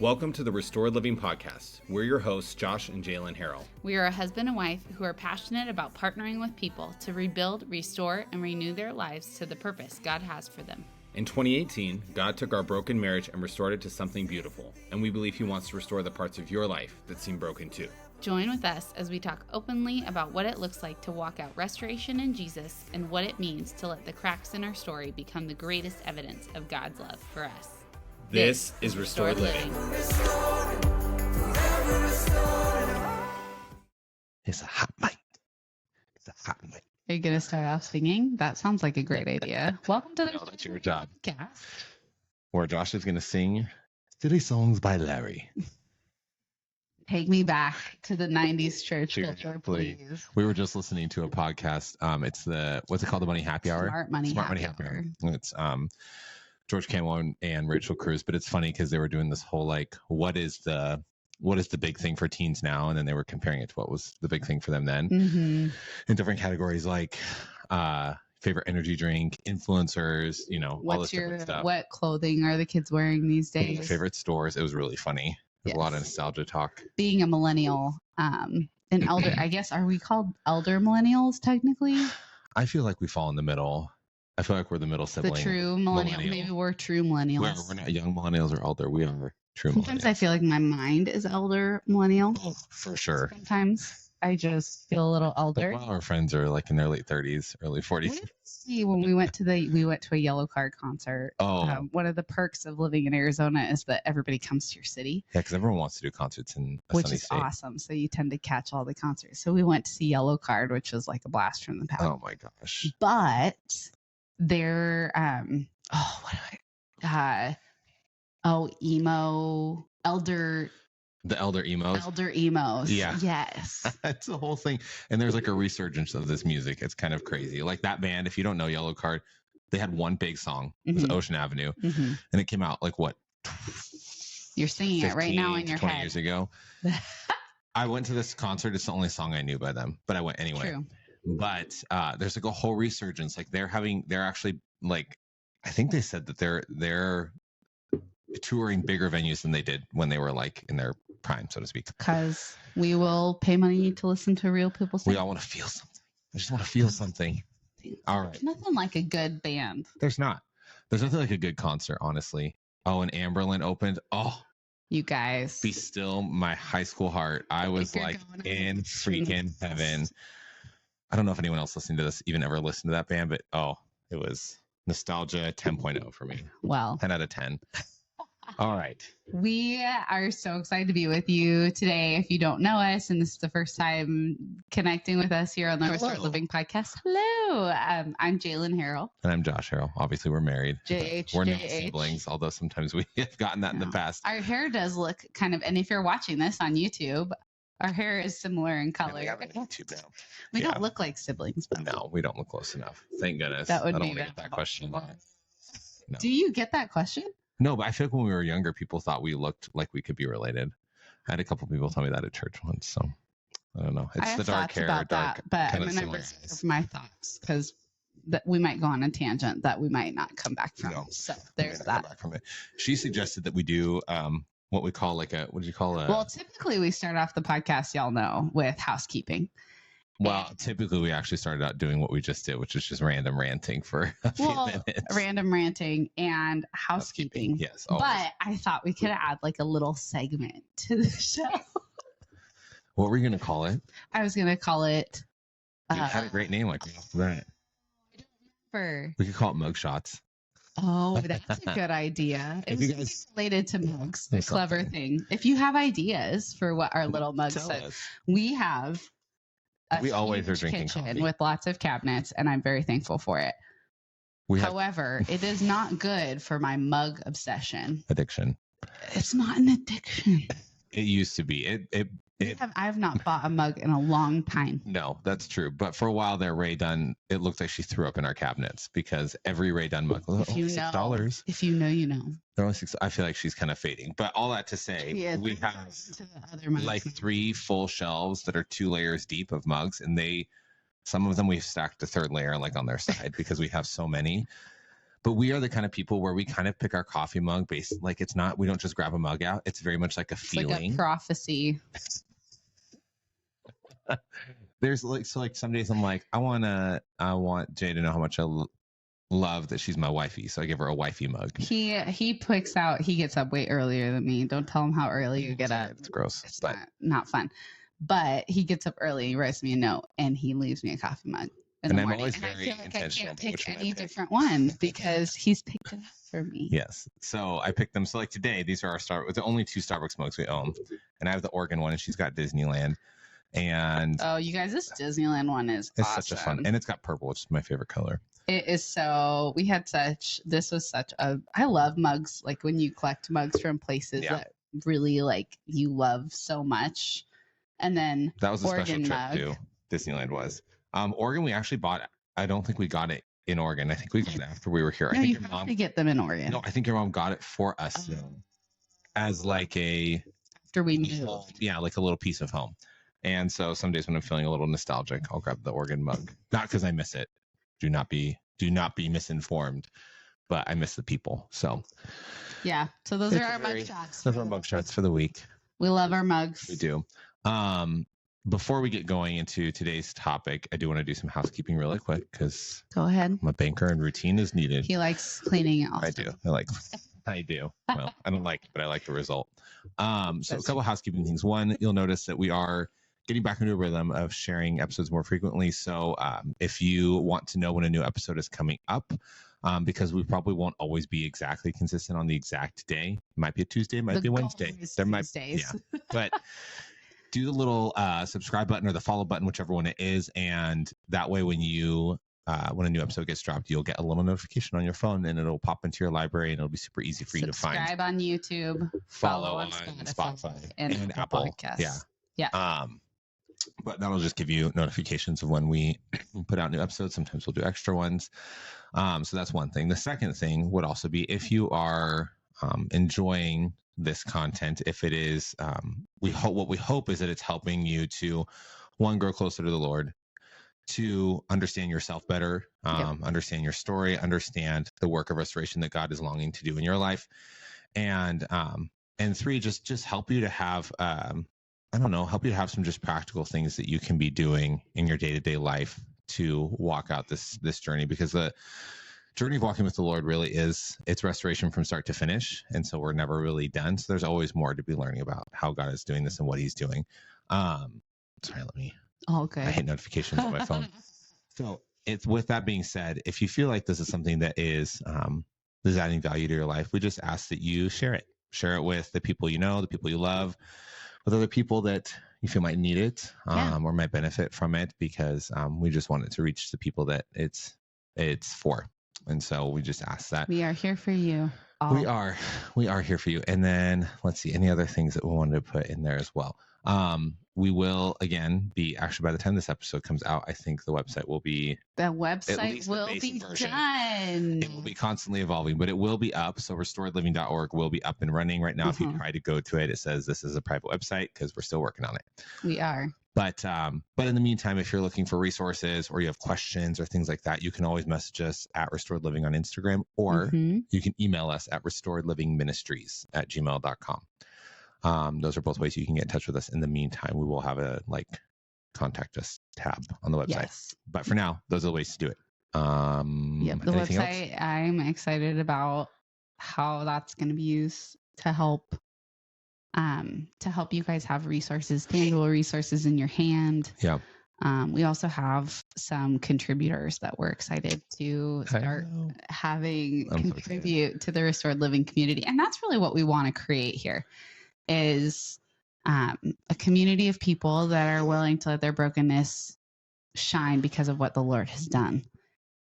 Welcome to the Restored Living Podcast. We're your hosts, Josh and Jalen Harrell. We are a husband and wife who are passionate about partnering with people to rebuild, restore, and renew their lives to the purpose God has for them. In 2018, God took our broken marriage and restored it to something beautiful, and we believe He wants to restore the parts of your life that seem broken too. Join with us as we talk openly about what it looks like to walk out restoration in Jesus and what it means to let the cracks in our story become the greatest evidence of God's love for us. This is Restored Living. It's a hot mic. It's a hot mic. Are you going to start off singing? That sounds like a great idea. Welcome to the That's your job. podcast. Where Josh is going to sing Silly Songs by Larry. Take me back to the 90s church culture, please. We were just listening to a podcast. It's what's it called? The Money Happy Hour? Smart Money Happy Hour. It's George Campbell and Rachel Cruz, but it's funny because they were doing this whole what is the big thing for teens now, and then they were comparing it to what was the big thing for them then in different categories like favorite energy drink, influencers, all this different stuff. What clothing are the kids wearing these days? Favorite stores. It was really funny. There's a lot of nostalgia talk. Being a millennial, an elder, I guess, are we called elder millennials technically? I feel like we fall in the middle. I feel like we're the middle sibling. The true millennial. Maybe we're true millennials. We're not young millennials or elder. We are true millennials. Sometimes I feel like my mind is elder millennial. Oh, for sure. Sometimes I just feel a little elder. Well, our friends are like in their late 30s, early 40s. What did we see when we went to a Yellow Card concert? Oh. One of the perks of living in Arizona is that everybody comes to your city. Yeah, because everyone wants to do concerts in a which sunny is state. Awesome. So you tend to catch all the concerts. So we went to see Yellow Card, which was like a blast from the past. Oh my gosh. But they're emo elder. The elder emos. Elder emos. Yeah. Yes. That's the whole thing. And there's like a resurgence of this music. It's kind of crazy. Like that band, if you don't know Yellow Card, they had one big song. It was Ocean Avenue. And it came out like what? You're singing 15, it right now in your 20 head. years ago. I went to this concert. It's the only song I knew by them, but I went anyway. True. But there's like a whole resurgence. Like they're actually like, I think they said that they're touring bigger venues than they did when they were like in their prime, so to speak. Because we will pay money to listen to real people sing. We all want to feel something. I just want to feel something. All right. There's nothing like a good band. There's nothing like a good concert, honestly. Oh, and Amberlin opened. Oh, you guys. Be still my high school heart. I was like in freaking heaven. I don't know if anyone else listening to this even ever listened to that band, but it was nostalgia 10.0 for me. Well, 10 out of 10. All right. We are so excited to be with you today. If you don't know us, and this is the first time connecting with us here on the Restored Living Podcast, hello. I'm Jalen Harrell. And I'm Josh Harrell. Obviously, we're married. We're not JH. siblings, although sometimes we have gotten that in the past. Our hair does look kind of, and if you're watching this on YouTube, our hair is similar in color. We have it on YouTube now. We don't look like siblings. But no, we don't look close enough. Thank goodness. That would I be don't get that question. No. Do you get that question? No, but I feel like when we were younger, people thought we looked like we could be related. I had a couple people tell me that at church once, so I don't know. It's the dark hair, about dark, that, but kind I'm of going to reserve my thoughts because we might go on a tangent that we might not come back from. No, so there's that. Come back from it. She suggested that we do what we call what did you call it? Well, typically we start off the podcast, y'all know, with housekeeping. Well, typically we actually started out doing what we just did, which is just random ranting for a few minutes. Random ranting and housekeeping. Yes. Always. But I thought we could add like a little segment to the show. What were you going to call it? I was going to call it. You had a great name like that. We could call it Mug Shots. Oh, that's a good idea. It was related to mugs. A clever thing. If you have ideas for what our little mug says, we have. We always are drinking kitchen coffee with lots of cabinets, and I'm very thankful for it. However, it is not good for my mug addiction. It's not an addiction. It used to be. I have not bought a mug in a long time. No, that's true. But for a while there, Ray Dunn, it looked like she threw up in our cabinets because every Ray Dunn mug was $6. If you know, you know. They're only $6. I feel like she's kind of fading. But all that to say, we have like 3 full shelves that are 2 layers deep of mugs, and some of them we've stacked a 3rd layer like on their side because we have so many. But we are the kind of people where we kind of pick our coffee mug based, like we don't just grab a mug out. It's very much like a feeling. Like a prophecy. There's like some days I'm like, I want Jay to know how much I love that she's my wifey. So I give her a wifey mug. He gets up way earlier than me. Don't tell him how early you get up. It's gross. It's not fun. But he gets up early, he writes me a note, and he leaves me a coffee mug in the morning. Always and I very feel like I intentional can't about pick which one I any pick. different one because he's picked it up for me. Yes. So I picked them. So like today, these are the only 2 Starbucks mugs we own. And I have the Oregon one, and she's got Disneyland. And oh, you guys, this Disneyland one is it's awesome. such a fun, and it's got purple, which is my favorite color. It is I love mugs, like when you collect mugs from places that really like you love so much. And then that was a Oregon special mug. trip too. Disneyland was. Oregon, we actually bought. I don't think we got it in Oregon. I think we got it after we were here. No, I think you have to get them in Oregon. No, I think your mom got it for us as like after we moved. Yeah, like a little piece of home. And so some days when I'm feeling a little nostalgic, I'll grab the Oregon mug. Not because I miss it. Do not be misinformed. But I miss the people. So yeah. So those are our mug shots. Those are our mug shots for the week. We love our mugs. We do. Before we get going into today's topic, I do want to do some housekeeping really quick because go ahead. I'm a banker and routine is needed. He likes cleaning it also. I do. Well, I don't like it, but I like the result. So a couple of housekeeping things. One, you'll notice that we are getting back into a rhythm of sharing episodes more frequently. So if you want to know when a new episode is coming up, because we probably won't always be exactly consistent on the exact day. It might be a Tuesday, it might be a Wednesday. But do the little subscribe button or the follow button, whichever one it is, and that way when a new episode gets dropped, you'll get a little notification on your phone, and it'll pop into your library, and it'll be super easy for you to find. Subscribe on YouTube, follow on Spotify and Apple Podcasts. Yeah. But that'll just give you notifications of when we put out new episodes. Sometimes we'll do extra ones. So that's one thing. The second thing would also be if you are enjoying this content, if it is, what we hope is that it's helping you to, one, grow closer to the Lord, to understand yourself better, understand your story, understand the work of restoration that God is longing to do in your life, and 3, just help you to have help you to have some just practical things that you can be doing in your day-to-day life to walk out this journey, because the journey of walking with the Lord really it's restoration from start to finish. And so we're never really done. So there's always more to be learning about how God is doing this and what he's doing. Sorry, I hate notifications on my phone. So it's, with that being said, if you feel like this is something that is adding value to your life, we just ask that you share it with the people you know, the people you love, with other people that you feel might need it or might benefit from it, because we just want it to reach the people that it's for. And so we just ask that. We are here for you. We are here for you. And then let's see, any other things that we wanted to put in there as well. We will again be, actually by the time this episode comes out, I think the website will be done. It will be constantly evolving, but it will be up. So restoredliving.org will be up and running right now. If you try to go to it, it says this is a private website because we're still working on it. We are. But in the meantime, if you're looking for resources or you have questions or things like that, you can always message us at Restored Living on Instagram, or you can email us at restoredlivingministries@gmail.com. Those are both ways you can get in touch with us. In the meantime, we will have a contact us tab on the website. Yes. But for now, those are the ways to do it. The website, else? I'm excited about how that's going to be used to help you guys have resources, tangible resources in your hand. Yeah. We also have some contributors that we're excited to start having contribute to the Restored Living community. And that's really what we want to create here, is a community of people that are willing to let their brokenness shine because of what the Lord has done.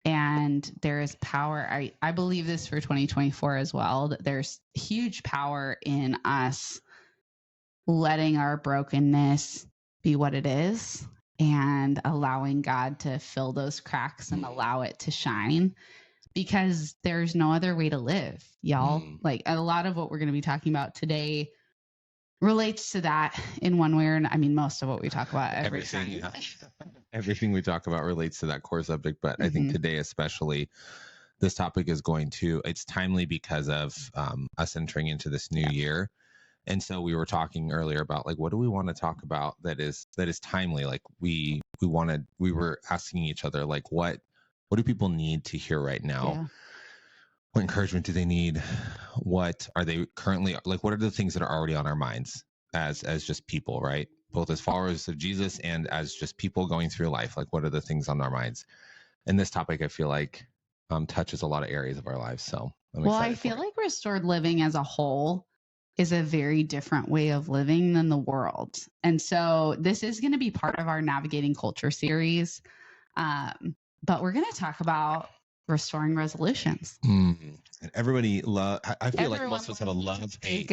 And there is power. I believe this for 2024 as well, that there's huge power in us letting our brokenness be what it is and allowing God to fill those cracks and allow it to shine, because there's no other way to live, y'all. Like, a lot of what we're going to be talking about today relates to that in one way or another. I mean, most of what we talk about everything. Everything we talk about relates to that core subject, but I think today especially, this topic is it's timely because of us entering into this new year. And so we were talking earlier about like, what do we want to talk about that is timely? Like we were asking each other, like, what do people need to hear right now? Yeah. What encouragement do they need? What are they currently like? What are the things that are already on our minds as just people, right? Both as followers of Jesus and as just people going through life. Like, what are the things on our minds? And this topic, I feel like, touches a lot of areas of our lives. So I feel like restored living as a whole is a very different way of living than the world. And so this is going to be part of our Navigating Culture series. But we're going to talk about restoring resolutions. And everybody I feel like most of us have a love-hate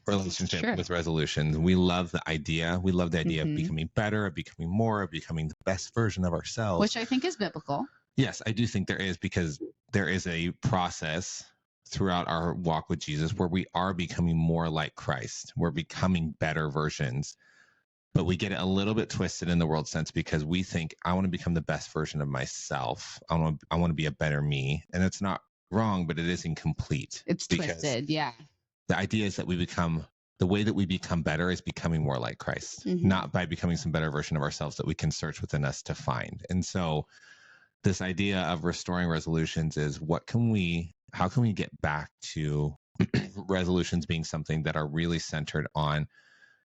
relationship with resolutions. We love the idea. We love the idea of becoming better, of becoming more, of becoming the best version of ourselves. Which I think is biblical. Yes, I do think there is, because there is a process throughout our walk with Jesus where we are becoming more like Christ. We're becoming better versions. But we get it a little bit twisted in the world sense because we think, I want to become the best version of myself. I want to be a better me. And it's not wrong, but it is incomplete. It's twisted, yeah. The idea is that the way that we become better is becoming more like Christ, not by becoming some better version of ourselves that we can search within us to find. And so this idea of restoring resolutions is how can we get back to resolutions being something that are really centered on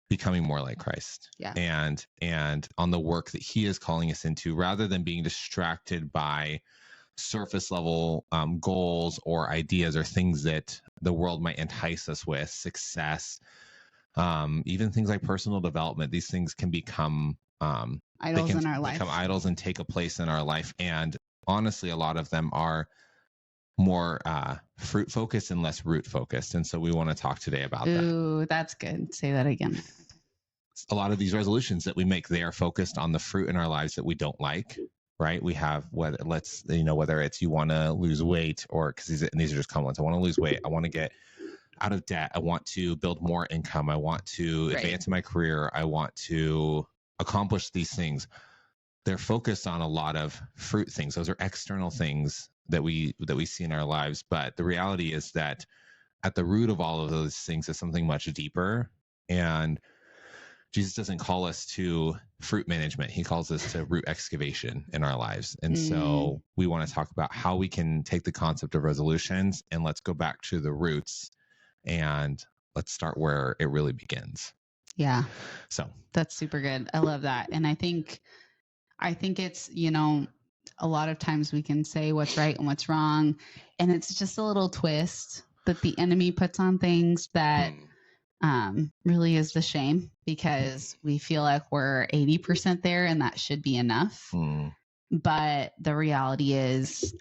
becoming more like Christ, and on the work that he is calling us into, rather than being distracted by surface level goals or ideas or things that the world might entice us with, success, even things like personal development. These things can become idols in our life. Become idols and take a place in our life. And honestly, a lot of them are more fruit focused and less root focused. And so we want to talk today about that. Ooh, that's good. Say that again. A lot of these resolutions that we make, they are focused on the fruit in our lives that we don't like, right? We have whether it's you want to lose weight, or because these are just common ones. I want to lose weight. I want to get out of debt. I want to build more income. I want to advance in my career. I want to accomplish these things. They're focused on a lot of fruit things. Those are external things that we see in our lives. But the reality is that at the root of all of those things is something much deeper. And Jesus doesn't call us to fruit management. He calls us to root excavation in our lives. And so we want to talk about how we can take the concept of resolutions and let's go back to the roots and let's start where it really begins. Yeah. So that's super good. I love that. And I think it's, a lot of times we can say what's right and what's wrong, and it's just a little twist that the enemy puts on things that really is the shame, because we feel like we're 80% there and that should be enough. But the reality is,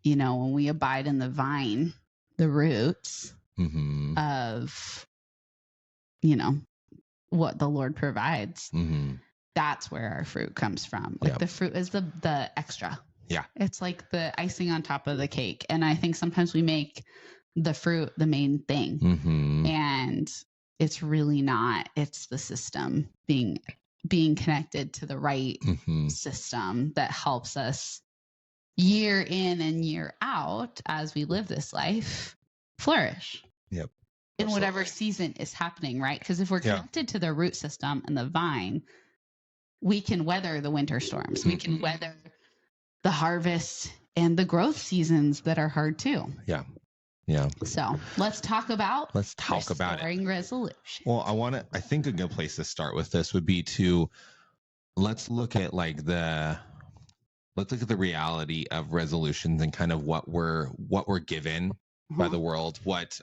when we abide in the vine, the roots of, what the Lord provides, that's where our fruit comes from. Like the fruit is the extra. Yeah. It's like the icing on top of the cake. And I think sometimes we make the fruit the main thing. And it's really not. It's the system being connected to the right system that helps us year in and year out as we live this life flourish. Yep. In whatever season is happening, right? Because if we're connected to the root system and the vine, we can weather the winter storms. We can weather the harvest and the growth seasons that are hard too. Yeah. Yeah. So let's talk about restoring resolution. Well, I think a good place to start with this would be let's look at the reality of resolutions and kind of what we're given by the world, what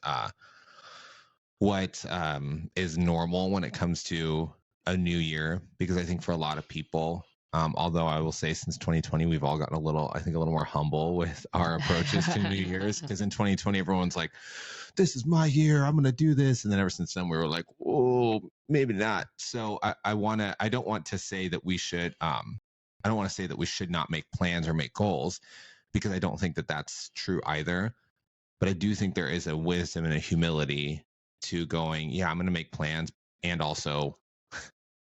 is normal when it comes to a new year. Because I think for a lot of people, although I will say since 2020, we've all gotten a little more humble with our approaches to New Year's. Because in 2020, everyone's like, this is my year, I'm going to do this. And then ever since then, we were like, oh, maybe not. So I don't want to say that we should, I don't want to say that we should not make plans or make goals, because I don't think that that's true either. But I do think there is a wisdom and a humility to going, yeah, I'm going to make plans, and also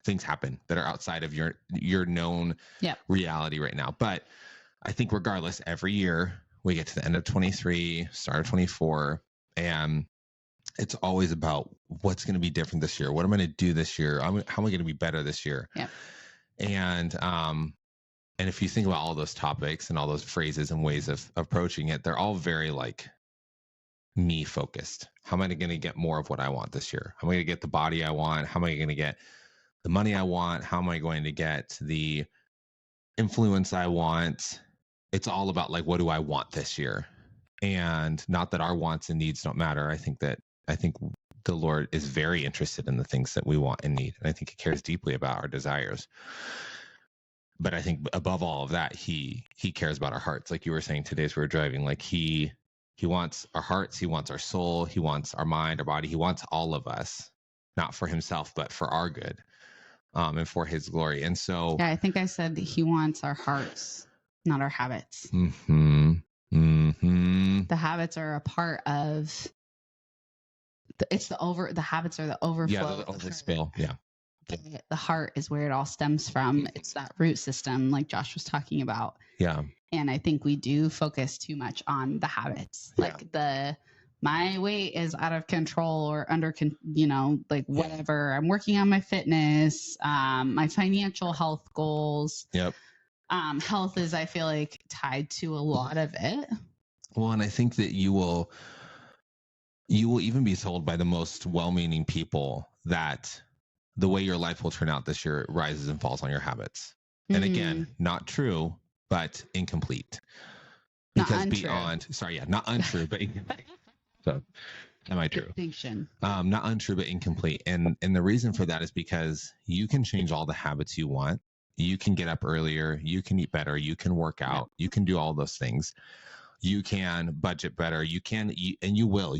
things happen that are outside of your known reality right now. But I think regardless, every year we get to the end of 23, start of 24, and it's always about what's going to be different this year. What am I going to do this year? How am I going to be better this year? Yeah. And if you think about all those topics and all those phrases and ways of approaching it, they're all very like me focused. How am I going to get more of what I want this year? How am I going to get the body I want? How am I going to get the money I want? How am I going to get the influence I want? It's all about like, what do I want this year? And not that our wants and needs don't matter. I think the Lord is very interested in the things that we want and need. And I think he cares deeply about our desires. But I think above all of that, he cares about our hearts. Like you were saying today as we were driving, like he wants our hearts, he wants our soul, he wants our mind, our body, he wants all of us, not for himself, but for our good, and for his glory. And so yeah, I think I said that he wants our hearts, not our habits. The habits are a part of the habits are the overflow. Yeah, the overspill. Yeah. The heart is where it all stems from. It's that root system like Josh was talking about. Yeah. And I think we do focus too much on the habits. Like my weight is out of control or under, like whatever. I'm working on my fitness, my financial health goals. Yep. Health is, I feel like, tied to a lot of it. Well, and I think that you will even be told by the most well-meaning people that the way your life will turn out this year rises and falls on your habits. Mm-hmm. And again, not true, but incomplete. Because not untrue, but incomplete. So, am I true? Distinction. Not untrue, but incomplete. And the reason for that is because you can change all the habits you want. You can get up earlier. You can eat better. You can work out. You can do all those things. You can budget better. You can eat, and you will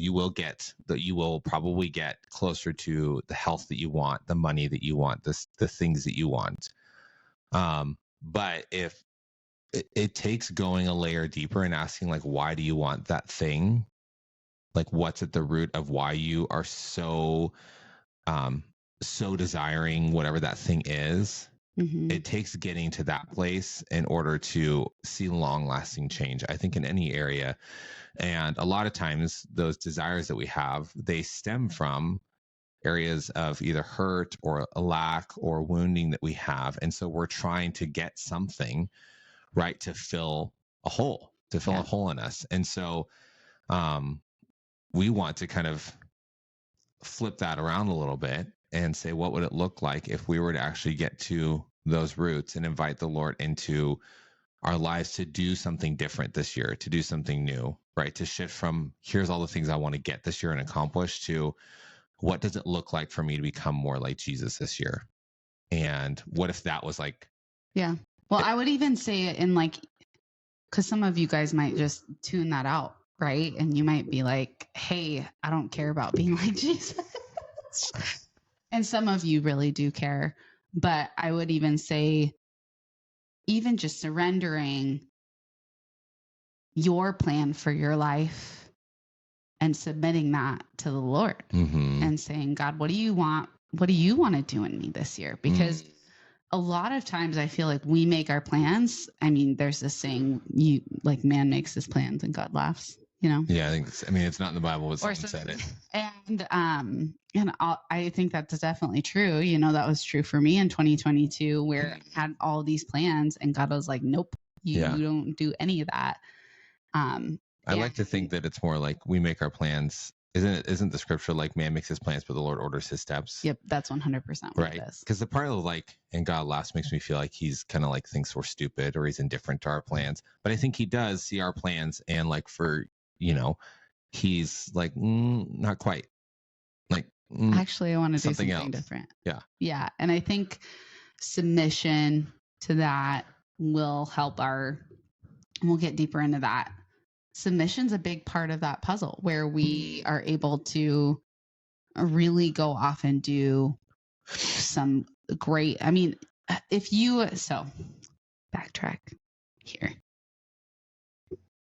probably get closer to the health that you want, the money that you want, the things that you want. But if it takes going a layer deeper and asking, like, why do you want that thing? Like, what's at the root of why you are so desiring whatever that thing is? Mm-hmm. It takes getting to that place in order to see long-lasting change, I think, in any area. And a lot of times those desires that we have, they stem from areas of either hurt or a lack or wounding that we have. And so we're trying to get something, right, to fill a hole in us. And so we want to kind of flip that around a little bit and say, what would it look like if we were to actually get to those roots and invite the Lord into our lives to do something different this year, to do something new, right? To shift from here's all the things I want to get this year and accomplish to what does it look like for me to become more like Jesus this year? And what if that was like... Yeah. Well, I would even say it in like, because some of you guys might just tune that out, right? And you might be like, hey, I don't care about being like Jesus. And some of you really do care. But I would even say, even just surrendering your plan for your life and submitting that to the Lord, mm-hmm. and saying, God, what do you want? What do you want to do in me this year? Because a lot of times I feel like we make our plans. I mean, there's this saying, man makes his plans and God laughs, Yeah, it's not in the Bible, but someone said it. And I think that's definitely true. That was true for me in 2022, where I had all these plans and God was like, nope, you don't do any of that. I like to think that it's more like we make our plans. Isn't the scripture like man makes his plans, but the Lord orders his steps? Yep. That's 100% what it is. Because the part of like, and God laughs makes me feel like he's kind of like thinks we're stupid or he's indifferent to our plans. But I think he does see our plans and like he's like, not quite. Like, actually, I want to do something different. Yeah. Yeah. And I think submission to that will help we'll get deeper into that. Submission's a big part of that puzzle where we are able to really go off and do some great, backtrack here.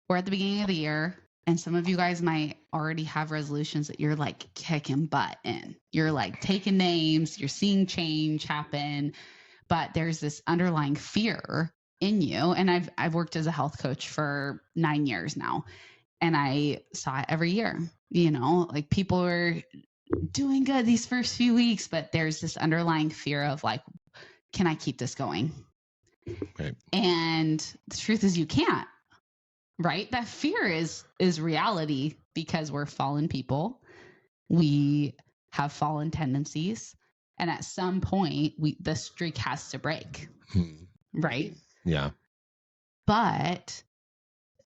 We're at the beginning of the year. And some of you guys might already have resolutions that you're like kicking butt in. You're like taking names, you're seeing change happen, but there's this underlying fear in you. And I've worked as a health coach for 9 years now. And I saw it every year, like people are doing good these first few weeks, but there's this underlying fear of like, can I keep this going? Right. And the truth is you can't, right? That fear is reality because we're fallen people. We have fallen tendencies. And at some point the streak has to break, right? Yeah. But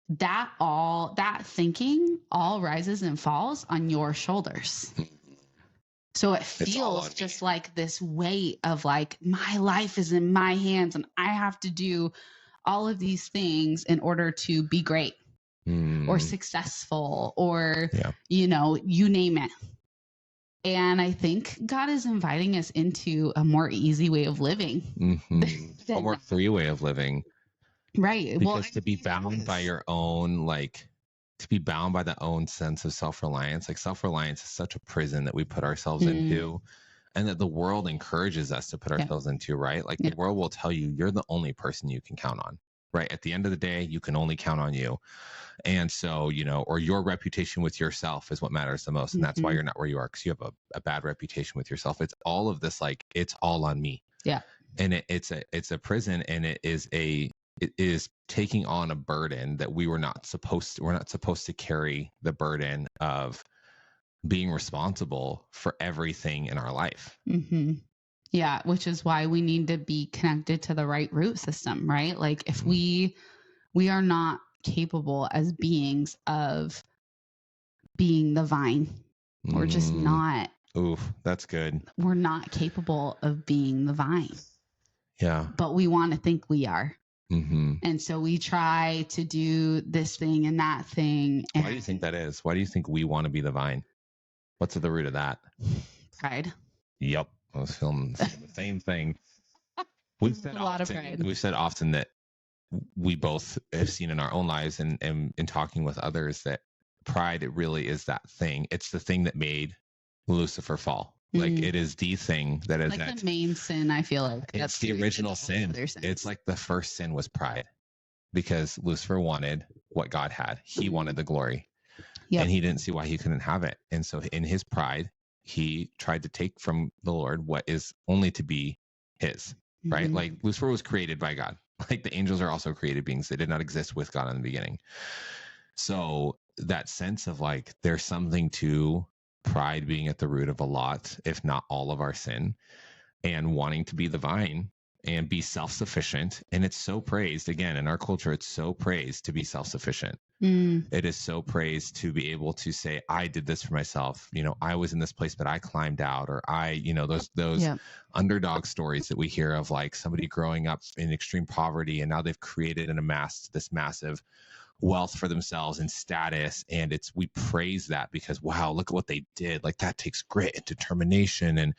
that thinking all rises and falls on your shoulders. So it feels just like this weight of like, my life is in my hands and I have to do all of these things in order to be great or successful or, you name it. And I think God is inviting us into a more easy way of living. A more free way of living. Right. Because to be bound by your own, to be bound by the own sense of self-reliance, self-reliance is such a prison that we put ourselves into, and that the world encourages us to put ourselves into, right? The world will tell you, you're the only person you can count on, right? At the end of the day, you can only count on you. And so, or your reputation with yourself is what matters the most. And that's why you're not where you are, because you have a bad reputation with yourself. It's all of this, it's all on me. Yeah. And it's a prison, and it is taking on a burden that we're not supposed to carry, the burden of being responsible for everything in our life. Yeah. Which is why we need to be connected to the right root system, right? If we are not capable as beings of being the vine, we're just not. Oof, that's good. We're not capable of being the vine. Yeah. But we want to think we are. And so we try to do this thing and that thing. Why do you think that is? Why do you think we want to be the vine? What's at the root of that? Pride. Yep. I was feeling the same thing. We've said a lot of pride. We've said often that we both have seen in our own lives and in talking with others that pride, it really is that thing. It's the thing that made Lucifer fall. It is the thing that is the main sin. I feel like it's the original sin. It's like the first sin was pride, because Lucifer wanted what God had. He wanted the glory, and he didn't see why he couldn't have it. And so in his pride, he tried to take from the Lord what is only to be his, right? Lucifer was created by God. The angels are also created beings. They did not exist with God in the beginning. So that sense of there's something to pride being at the root of a lot, if not all, of our sin, and wanting to be the vine and be self-sufficient. And it's so praised, again, in our culture, it's so praised to be self-sufficient. It is so praised to be able to say, I did this for myself. I was in this place, but I climbed out, or those underdog stories that we hear of somebody growing up in extreme poverty, and now they've created and amassed this massive wealth for themselves and status. And we praise that because, wow, look at what they did. That takes grit and determination. And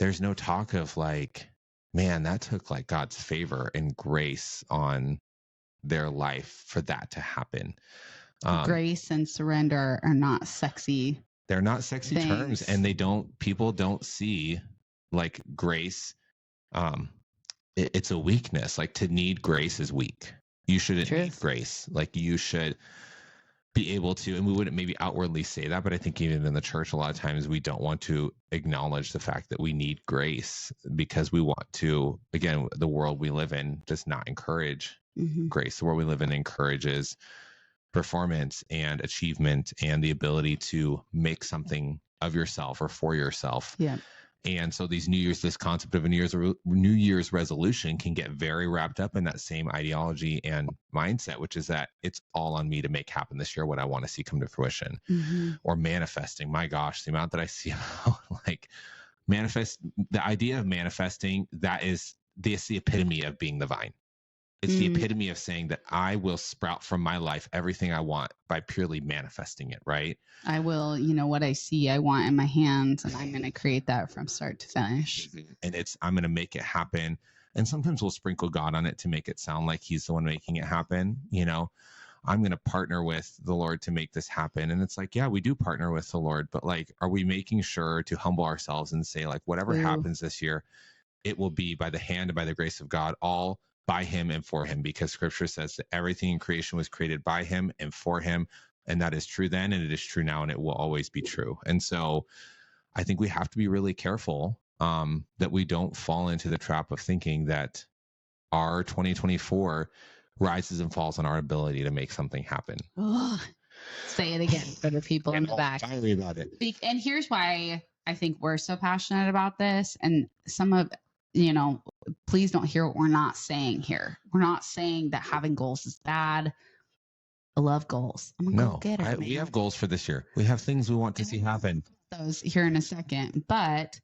there's no talk of man, that took God's favor and grace on their life for that to happen. Grace and surrender are not sexy. They're not sexy terms, and people don't see grace. It's a weakness. To need grace is weak. You shouldn't need grace. You should be able to, and we wouldn't maybe outwardly say that, but I think even in the church, a lot of times we don't want to acknowledge the fact that we need grace, because we want to, again, the world we live in does not encourage grace. The world we live in encourages performance and achievement and the ability to make something of yourself or for yourself. Yeah. And so this concept of a New Year's resolution can get very wrapped up in that same ideology and mindset, which is that it's all on me to make happen this year what I want to see come to fruition. Or manifesting. My gosh, the amount that I see the idea of manifesting, that's the epitome of being the vine. It's the epitome of saying that I will sprout from my life everything I want by purely manifesting it, right? I will, what I see, I want in my hands, and I'm going to create that from start to finish. And I'm going to make it happen. And sometimes we'll sprinkle God on it to make it sound like he's the one making it happen. I'm going to partner with the Lord to make this happen. And it's yeah, we do partner with the Lord, but are we making sure to humble ourselves and say whatever happens this year, it will be by the hand and by the grace of God, all by him and for him, because scripture says that everything in creation was created by him and for him. And that is true then, and it is true now, and it will always be true. And so I think we have to be really careful that we don't fall into the trap of thinking that our 2024 rises and falls on our ability to make something happen. Oh, say it again for the people in the back. Sorry about it. And here's why I think we're so passionate about this. And some of, please don't hear what we're not saying here. We're not saying that having goals is bad. I love goals. I'm a go-getter. We have goals for this year. We have things we want to see happen. Those here in a second. But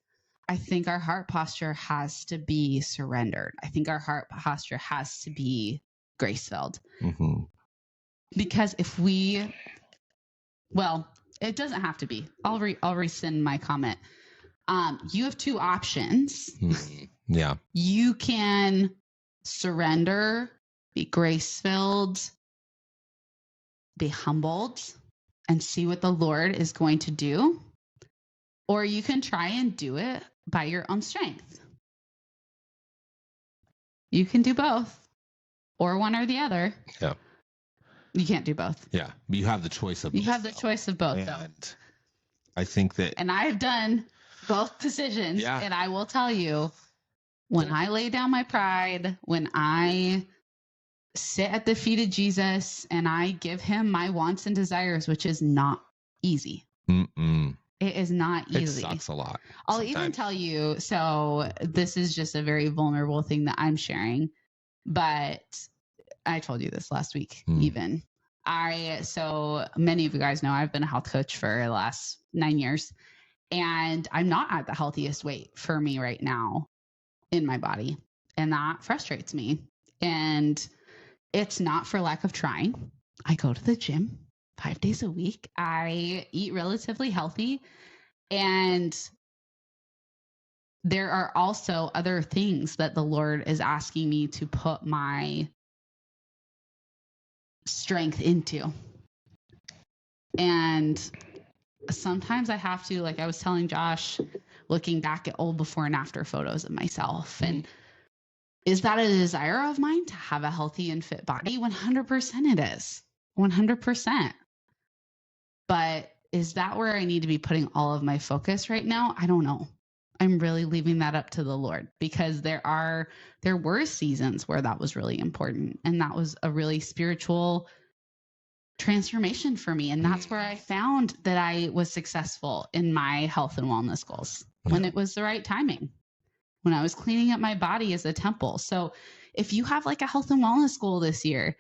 I think our heart posture has to be surrendered. I think our heart posture has to be grace-filled. Mm-hmm. Because if we, it doesn't have to be. I'll rescind my comment. You have two options. Yeah. You can surrender, be grace-filled, be humbled, and see what the Lord is going to do. Or you can try and do it by your own strength. You can do both, or one or the other. Yeah. You can't do both. Yeah. You have the choice of both. You have the choice of both, though. I think that. And I've done both decisions. Yeah. And I will tell you, when I lay down my pride, when I sit at the feet of Jesus and I give him my wants and desires, which is not easy. Mm-mm. It is not easy. It sucks a lot. I'll even tell you, so this is just a very vulnerable thing that I'm sharing, but I told you this last week, even. So many of you guys know I've been a health coach for the last 9 years, and I'm not at the healthiest weight for me right now in my body. And that frustrates me. And it's not for lack of trying. I go to the gym 5 days a week. I eat relatively healthy. And there are also other things that the Lord is asking me to put my strength into. And sometimes I have to, like I was telling Josh, looking back at old before and after photos of myself. And is that a desire of mine to have a healthy and fit body? 100% it is. 100%. But is that where I need to be putting all of my focus right now? I don't know. I'm really leaving that up to the Lord, because there were seasons where that was really important. And that was a really spiritual transformation for me. And that's where I found that I was successful in my health and wellness goals, when it was the right timing, when I was cleaning up my body as a temple. So if you have like a health and wellness goal this year,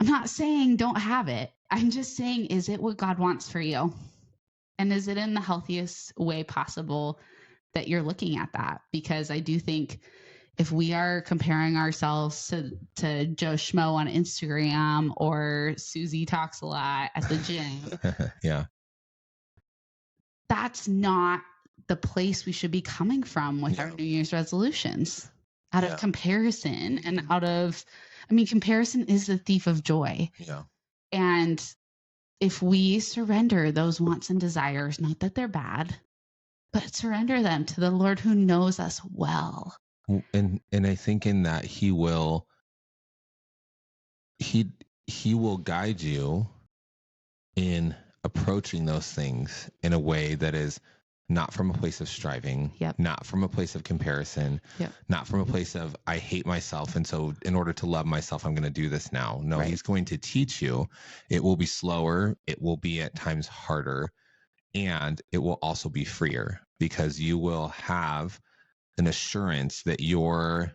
I'm not saying don't have it. I'm just saying, is it what God wants for you? And is it in the healthiest way possible that you're looking at that? Because I do think if we are comparing ourselves to Joe Schmo on Instagram or Susie Talks a Lot at the gym, yeah, that's not the place we should be coming from with our New Year's resolutions, out of comparison and comparison is the thief of joy. Yeah. And if we surrender those wants and desires, not that they're bad, but surrender them to the Lord who knows us well. And I think in that he will guide you in approaching those things in a way that is not from a place of striving, not from a place of comparison, not from a place of I hate myself, and so in order to love myself, I'm going to do this now. No, he's going to teach you. It will be slower. It will be at times harder, and it will also be freer, because you will have an assurance that your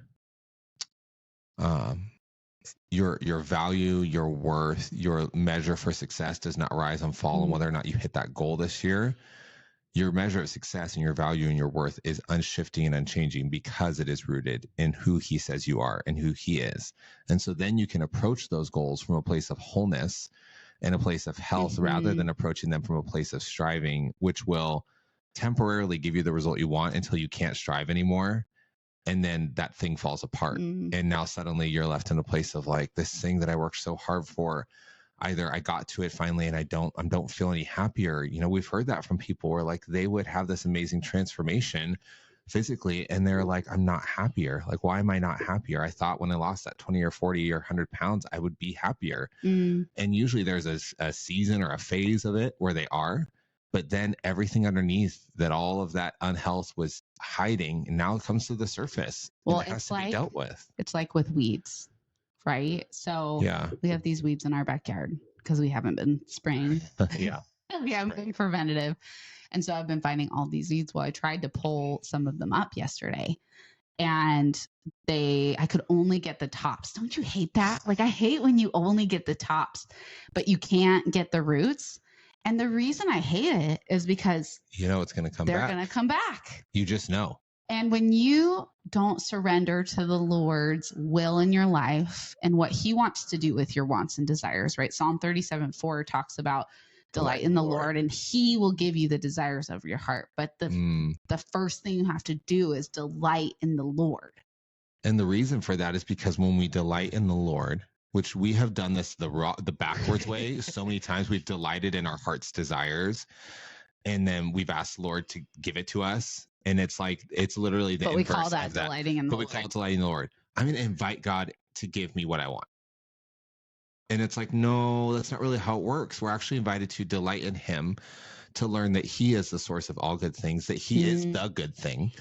value, your worth, your measure for success does not rise and fall on whether or not you hit that goal this year. Your measure of success and your value and your worth is unshifting and unchanging, because it is rooted in who he says you are and who he is. And so then you can approach those goals from a place of wholeness and a place of health, rather than approaching them from a place of striving, which will temporarily give you the result you want until you can't strive anymore. And then that thing falls apart. And now suddenly you're left in a place of like, this thing that I worked so hard for, either I got to it finally and I don't feel any happier. You know, we've heard that from people where like they would have this amazing transformation physically, and they're like, I'm not happier. Like, why am I not happier? I thought when I lost that 20 or 40 or 100 pounds, I would be happier. And usually there's a season or a phase of it where they are, but then everything underneath that, all of that unhealth was hiding, and now it comes to the surface. Well, and it has to be dealt with. It's like with weeds, right? So we have these weeds in our backyard because we haven't been spraying. We haven't been preventative. And so I've been finding all these weeds. Well, I tried to pull some of them up yesterday, and I could only get the tops. Don't you hate that? Like, I hate when you only get the tops, but you can't get the roots. And the reason I hate it is because it's going to come back. They're going to come back. You just know. And when you don't surrender to the Lord's will in your life and what he wants to do with your wants and desires, right? Psalm 37:4 talks about delight in the Lord, and he will give you the desires of your heart. But the first thing you have to do is delight in the Lord. And the reason for that is because when we delight in the Lord, which we have done this the backwards way so many times, we've delighted in our heart's desires, and then we've asked the Lord to give it to us. And it's literally the inverse. But we call that delighting in the Lord. But we call it delighting in the Lord. I'm going to invite God to give me what I want. And it's like, no, that's not really how it works. We're actually invited to delight in him, to learn that he is the source of all good things, that he is the good thing.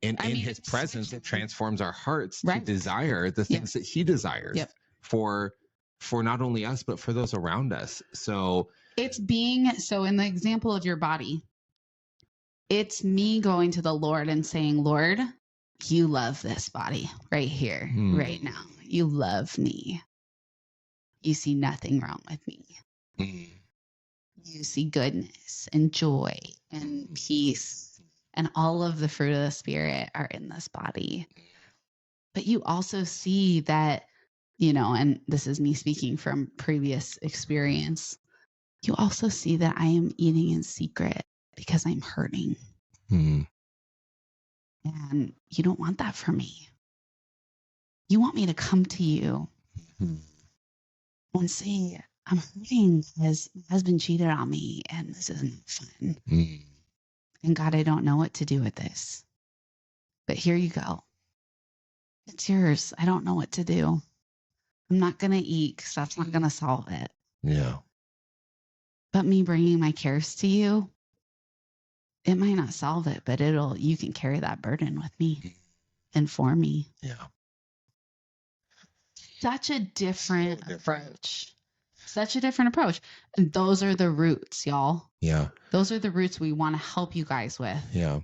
And in his presence, it transforms our hearts to desire the things that he desires for not only us, but for those around us. So in the example of your body, it's me going to the Lord and saying, Lord, you love this body right here, right now. You love me. You see nothing wrong with me. You see goodness and joy and peace, and all of the fruit of the Spirit are in this body. But you also see that, and this is me speaking from previous experience, you also see that I am eating in secret because I'm hurting. And you don't want that for me. You want me to come to you and say, I'm hurting because my husband cheated on me and this isn't fun. And God, I don't know what to do with this. But here you go. It's yours. I don't know what to do. I'm not going to eat because that's not going to solve it. Yeah. But me bringing my cares to you, it might not solve it, but you can carry that burden with me and for me. Yeah. Such a different approach. Such a different approach. And those are the roots, y'all. Yeah. Those are the roots we want to help you guys with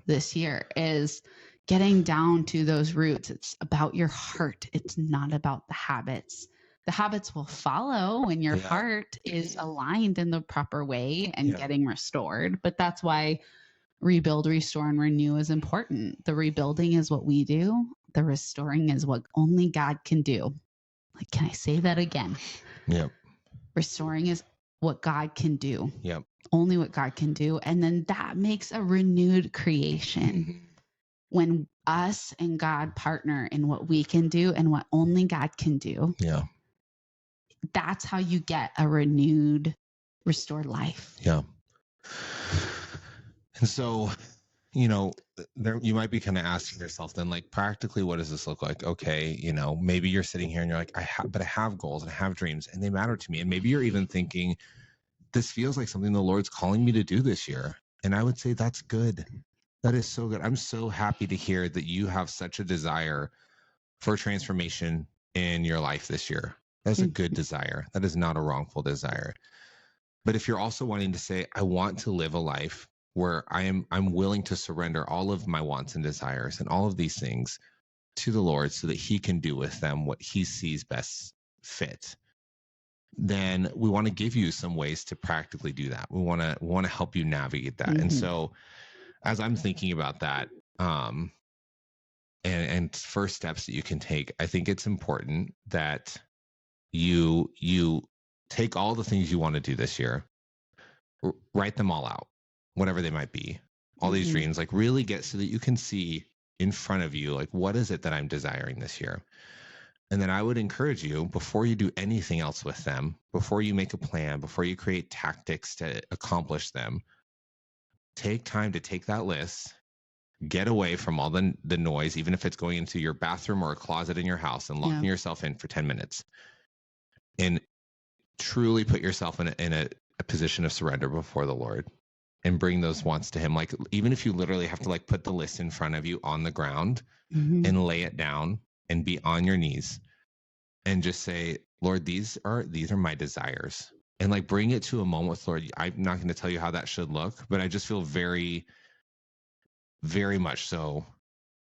this year, is getting down to those roots. It's about your heart. It's not about the habits. The habits will follow when your heart is aligned in the proper way and getting restored. But that's why rebuild, restore, and renew is important. The rebuilding is what we do. The restoring is what only God can do. Like, can I say that again? Yep. Restoring is what God can do. Yep. Only what God can do. And then that makes a renewed creation. When us and God partner in what we can do and what only God can do. Yeah. That's how you get a renewed, restored life. Yeah. And so, you might be kind of asking yourself then, like, practically, what does this look like? Okay, maybe you're sitting here and you're like, I have goals and I have dreams and they matter to me. And maybe you're even thinking, this feels like something the Lord's calling me to do this year. And I would say that's good. That is so good. I'm so happy to hear that you have such a desire for transformation in your life this year. That's a good desire. That is not a wrongful desire. But if you're also wanting to say, I want to live a life where I'm willing to surrender all of my wants and desires and all of these things to the Lord so that he can do with them what he sees best fit, then we want to give you some ways to practically do that. We want to help you navigate that. And so as I'm thinking about that, and first steps that you can take, I think it's important that you take all the things you want to do this year, write them all out, whatever they might be, all these dreams, like really get so that you can see in front of you, like, what is it that I'm desiring this year? And then I would encourage you, before you do anything else with them, before you make a plan, before you create tactics to accomplish them, take time to take that list get away from all the noise, even if it's going into your bathroom or a closet in your house and locking yourself in for 10 minutes and truly put yourself in a position of surrender before the Lord and bring those wants to him. Like, even if you literally have to like put the list in front of you on the ground and lay it down and be on your knees and just say, Lord, these are my desires, and like bring it to a moment with Lord. I'm not going to tell you how that should look, but I just feel very, very much so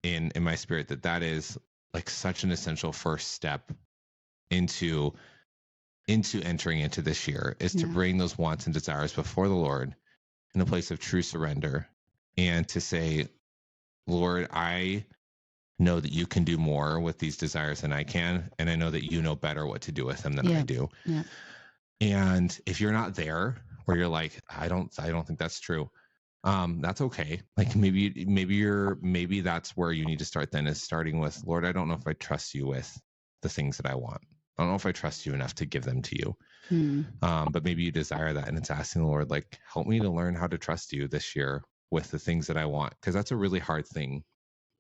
in my spirit that is like such an essential first step into entering into this year, is to bring those wants and desires before the Lord in a place of true surrender, and to say, Lord, I know that you can do more with these desires than I can, and I know that you know better what to do with them than I do. Yeah. And if you're not there, where you're like, I don't think that's true, that's okay. Like maybe that's where you need to start then, is starting with, Lord, I don't know if I trust you with the things that I want. I don't know if I trust you enough to give them to you. But maybe you desire that, and it's asking the Lord, like, help me to learn how to trust you this year with the things that I want. Because that's a really hard thing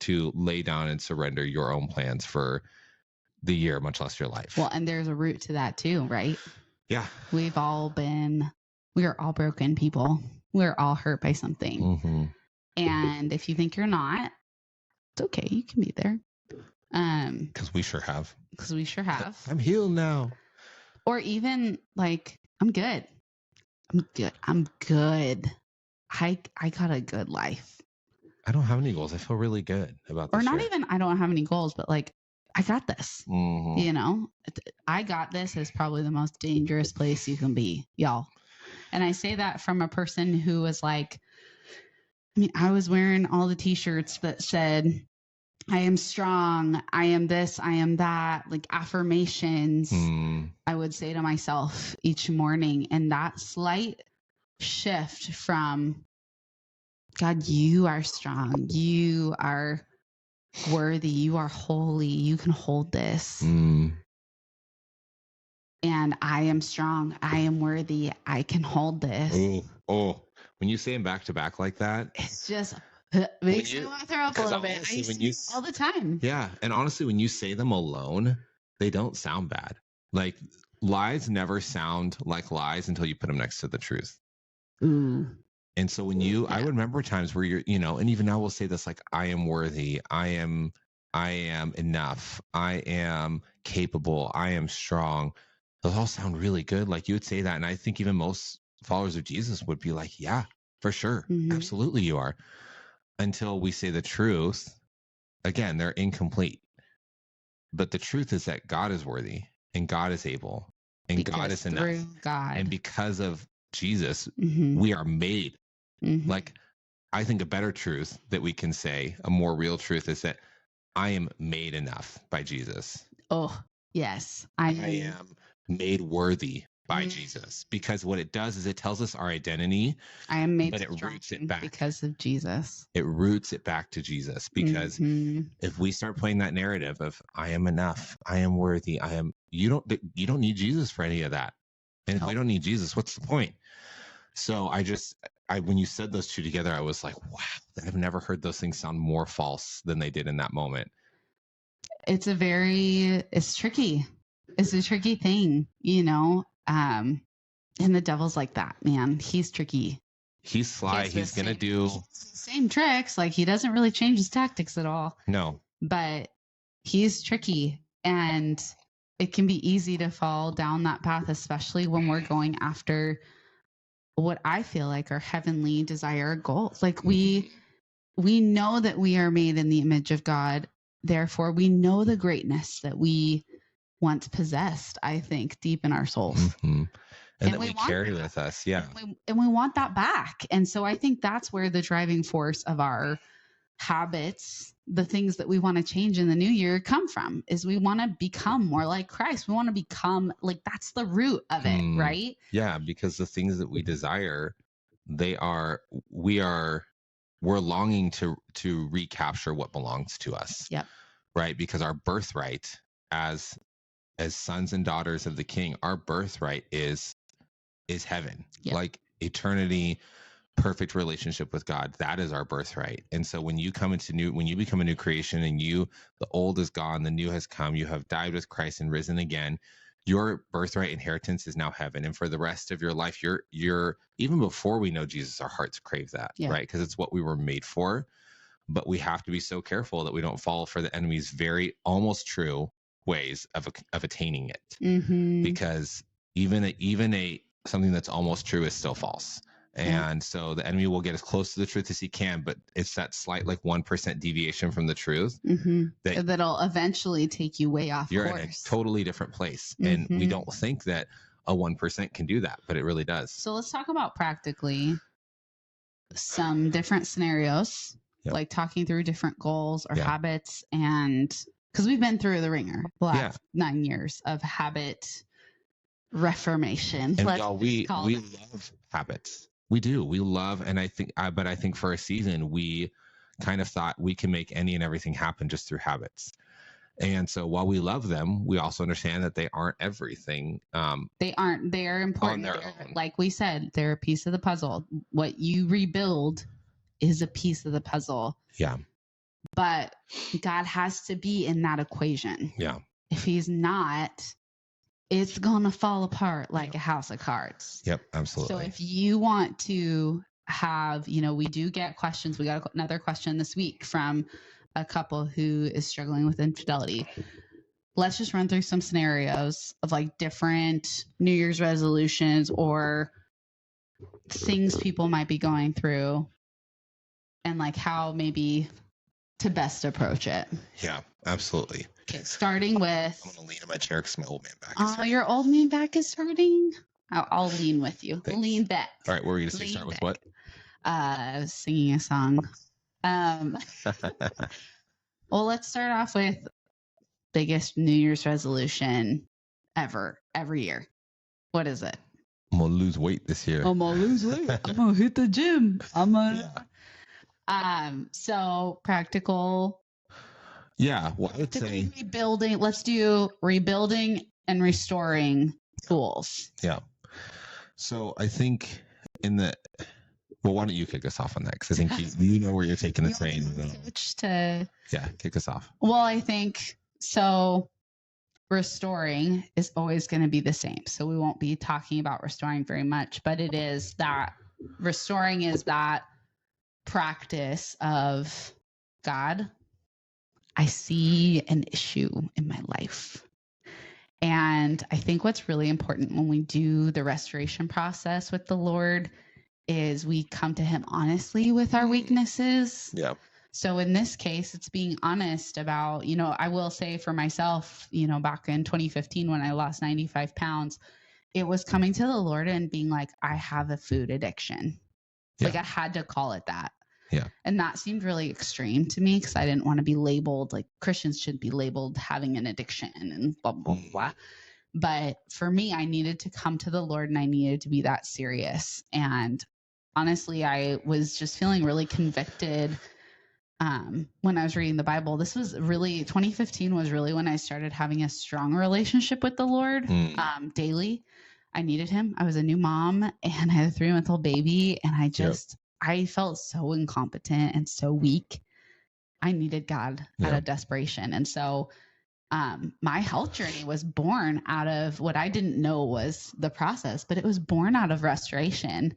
to lay down and surrender your own plans for the year, much less your life. Well, and there's a root to that too, right? Yeah. We are all broken people. We're all hurt by something. And if you think you're not, it's okay. You can be there. Because we sure have. I'm healed now. Or even like, I'm good. I got a good life. I don't have any goals. I feel really good about this. Or not even, I don't have any goals, but like, I got this. You know, I got this is probably the most dangerous place you can be, y'all. And I say that from a person who was like, I mean, I was wearing all the t-shirts that said, I am strong, I am this, I am that, like affirmations I would say to myself each morning. And that slight shift from, God, you are strong, you are worthy, you are holy, you can hold this. And I am strong, I am worthy, I can hold this. Oh, when you say them back to back like that, it's just makes me want to throw up a little bit. I used to all the time. Yeah. And honestly, when you say them alone, they don't sound bad. Like, lies never sound like lies until you put them next to the truth. Ooh. And so when I remember times where you're, and even now we'll say this, like, I am worthy, I am enough, I am capable, I am strong. Those all sound really good. Like, you would say that. And I think even most followers of Jesus would be like, yeah, for sure. Absolutely you are. Until we say the truth, again, they're incomplete. But the truth is that God is worthy, and God is able, and God is enough. God. And because of Jesus, we are made. Like, I think a better truth that we can say, a more real truth, is that I am made enough by Jesus. Oh, yes. I am made worthy by Jesus, because what it does is it tells us our identity. I am made, but it roots it back because of Jesus. It roots it back to Jesus, because if we start playing that narrative of I am enough, I am worthy, you don't need Jesus for any of that. And if we don't need Jesus, what's the point? So when you said those two together, I was like, wow, I've never heard those things sound more false than they did in that moment. It's tricky. It's a tricky thing, and the devil's like that, man. He's tricky. He's sly. He's going to do same tricks. Like, he doesn't really change his tactics at all. No. But he's tricky, and it can be easy to fall down that path, especially when we're going after what I feel like are heavenly desire goals. Like, we know that we are made in the image of God. Therefore, we know the greatness that we once possessed, I think, deep in our souls. And that we carry with us. Yeah. And we want that back. And so I think that's where the driving force of our habits, the things that we want to change in the new year, come from, is we want to become more like Christ. We want to become like, that's the root of it, right? Yeah, because the things that we desire, we're longing to recapture what belongs to us. Yep. Right? Because our birthright as sons and daughters of the King, our birthright is heaven. Yep. Like, eternity perfect relationship with God. That is our birthright. And so when you become a new creation and the old is gone, the new has come, you have died with Christ and risen again, your birthright inheritance is now heaven. And for the rest of your life, you're even before we know Jesus, our hearts crave that, right? Because it's what we were made for. But we have to be so careful that we don't fall for the enemy's very almost true ways of attaining it. Because even something that's almost true is still false. And so the enemy will get as close to the truth as he can, but it's that slight 1% deviation from the truth that'll eventually take you way off you're course. In a totally different place. And we don't think that a 1% can do that, but it really does. So let's talk about practically some different scenarios, like talking through different goals or habits. And because we've been through the ringer the last 9 years of habit reformation. And we love habits. We do. We love, and I think for a season, we kind of thought we can make any and everything happen just through habits. And so while we love them, we also understand that they aren't everything. They aren't. They are important. On their own. Like we said, they're a piece of the puzzle. What you rebuild is a piece of the puzzle. Yeah. But God has to be in that equation. Yeah. If he's not, it's going to fall apart like a house of cards. Yep, absolutely. So if you want to have, we do get questions. We got another question this week from a couple who is struggling with infidelity. Let's just run through some scenarios of different New Year's resolutions or things people might be going through and how maybe to best approach it. Yeah, absolutely. Okay, starting with... I'm going to lean in my chair because my old man back is starting. Your old man back is starting? I'll lean with you. Thanks. Lean back. All right, what were you going to say? Start with what? Singing a song. Well, let's start off with biggest New Year's resolution ever, every year. What is it? I'm going to lose weight this year. I'm going to lose weight. I'm going to hit the gym. So practical. Yeah, well, I would say rebuilding. Let's do rebuilding and restoring tools. Yeah. So I think well, why don't you kick us off on that? Because I think you know where you're taking the train. Kick us off. Well, I think so. Restoring is always going to be the same. So we won't be talking about restoring very much, but it is that restoring is that practice of God. I see an issue in my life. And I think what's really important when we do the restoration process with the Lord is we come to him honestly with our weaknesses. Yeah. So in this case, it's being honest about, I will say for myself, back in 2015 when I lost 95 pounds, it was coming to the Lord and being like, I have a food addiction. I had to call it that. Yeah. And that seemed really extreme to me because I didn't want to be labeled Christians should be labeled having an addiction and blah, blah, blah. But for me, I needed to come to the Lord and I needed to be that serious. And honestly, I was just feeling really convicted when I was reading the Bible. This was really 2015 was really when I started having a strong relationship with the Lord daily. I needed him. I was a new mom and I had a 3-month-old baby and I felt so incompetent and so weak. I needed God out of desperation. And so my health journey was born out of what I didn't know was the process, but it was born out of restoration.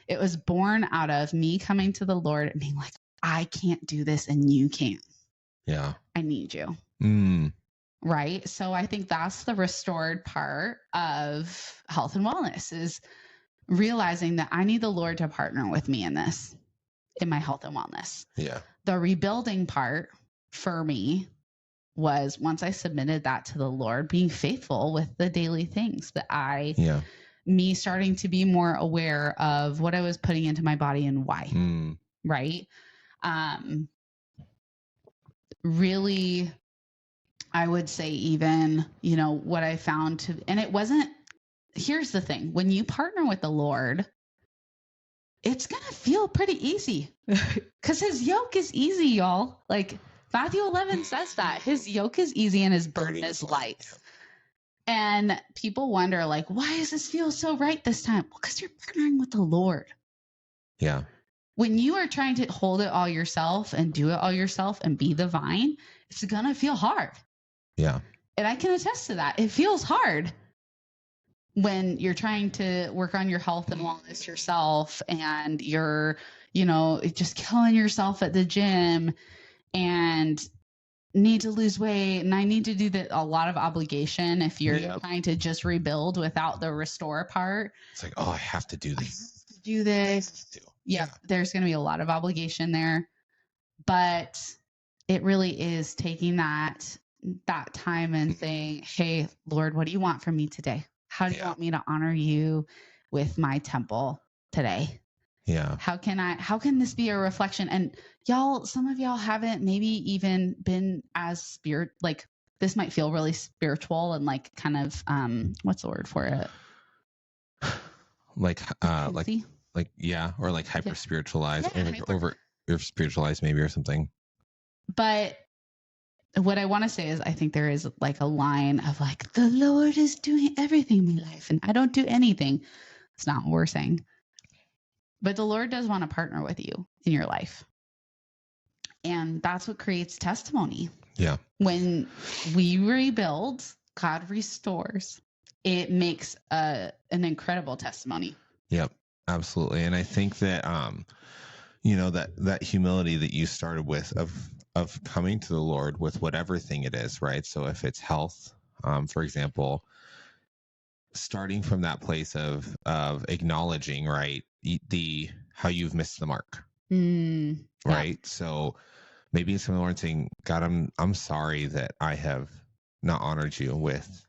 It was born out of me coming to the Lord and being like, I can't do this and you can. Yeah. I need you. Right. So I think that's the restored part of health and wellness is realizing that I need the Lord to partner with me in this, in my health and wellness. Yeah. The rebuilding part for me was once I submitted that to the Lord, being faithful with the daily things that me starting to be more aware of what I was putting into my body and why. Right. Really, I would say even, what I found and it wasn't, here's the thing, when you partner with the Lord, it's going to feel pretty easy because his yoke is easy, y'all. Matthew 11 says that his yoke is easy and his burden is light. And people wonder why does this feel so right this time? Well, because you're partnering with the Lord. Yeah. When you are trying to hold it all yourself and do it all yourself and be the vine, it's going to feel hard. Yeah. And I can attest to that. It feels hard when you're trying to work on your health and wellness yourself and you're, just killing yourself at the gym and need to lose weight. And I need to do a lot of obligation if you're trying to just rebuild without the restore part. It's like, oh, I have to do this. Yeah, there's going to be a lot of obligation there. But it really is taking that time and saying, hey, Lord, what do you want from me today? How do you want me to honor you with my temple today? Yeah. How can this be a reflection? And y'all, some of y'all haven't maybe even been as like this might feel really spiritual and like kind of, what's the word for it? Like hyper spiritualized, over spiritualized maybe or something. But what I want to say is I think there is like a line of like, the Lord is doing everything in my life and I don't do anything. It's not what we're saying. But the Lord does want to partner with you in your life. And that's what creates testimony. Yeah. When we rebuild, God restores. It makes an incredible testimony. Yep, absolutely. And I think that, that humility that you started with of coming to the Lord with whatever thing it is, right? So if it's health, for example, starting from that place of acknowledging, right, how you've missed the mark, right? So maybe it's from the Lord saying, God, I'm sorry that I have not honored you with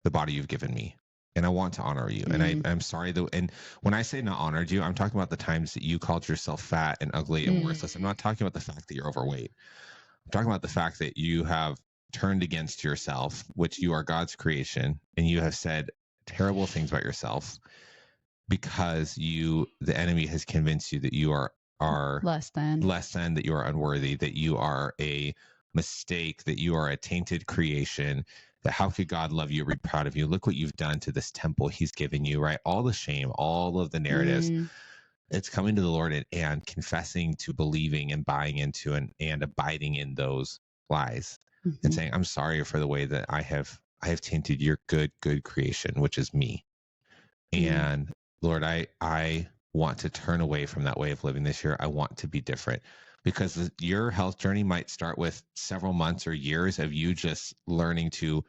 the body you've given me. And I want to honor you. And I'm sorry that, and when I say not honored you, I'm talking about the times that you called yourself fat and ugly and worthless. I'm not talking about the fact that you're overweight. I'm talking about the fact that you have turned against yourself, which you are God's creation, and you have said terrible things about yourself because the enemy has convinced you that you are less than, that you are unworthy, that you are a mistake, that you are a tainted creation, that how could God love you or be proud of you? Look what you've done to this temple he's given you, right? All the shame, all of the narratives. It's coming to the Lord and confessing to believing and buying into and abiding in those lies and saying, I'm sorry for the way that I have tainted your good creation, which is me. And Lord, I want to turn away from that way of living this year. I want to be different. Because your health journey might start with several months or years of you just learning to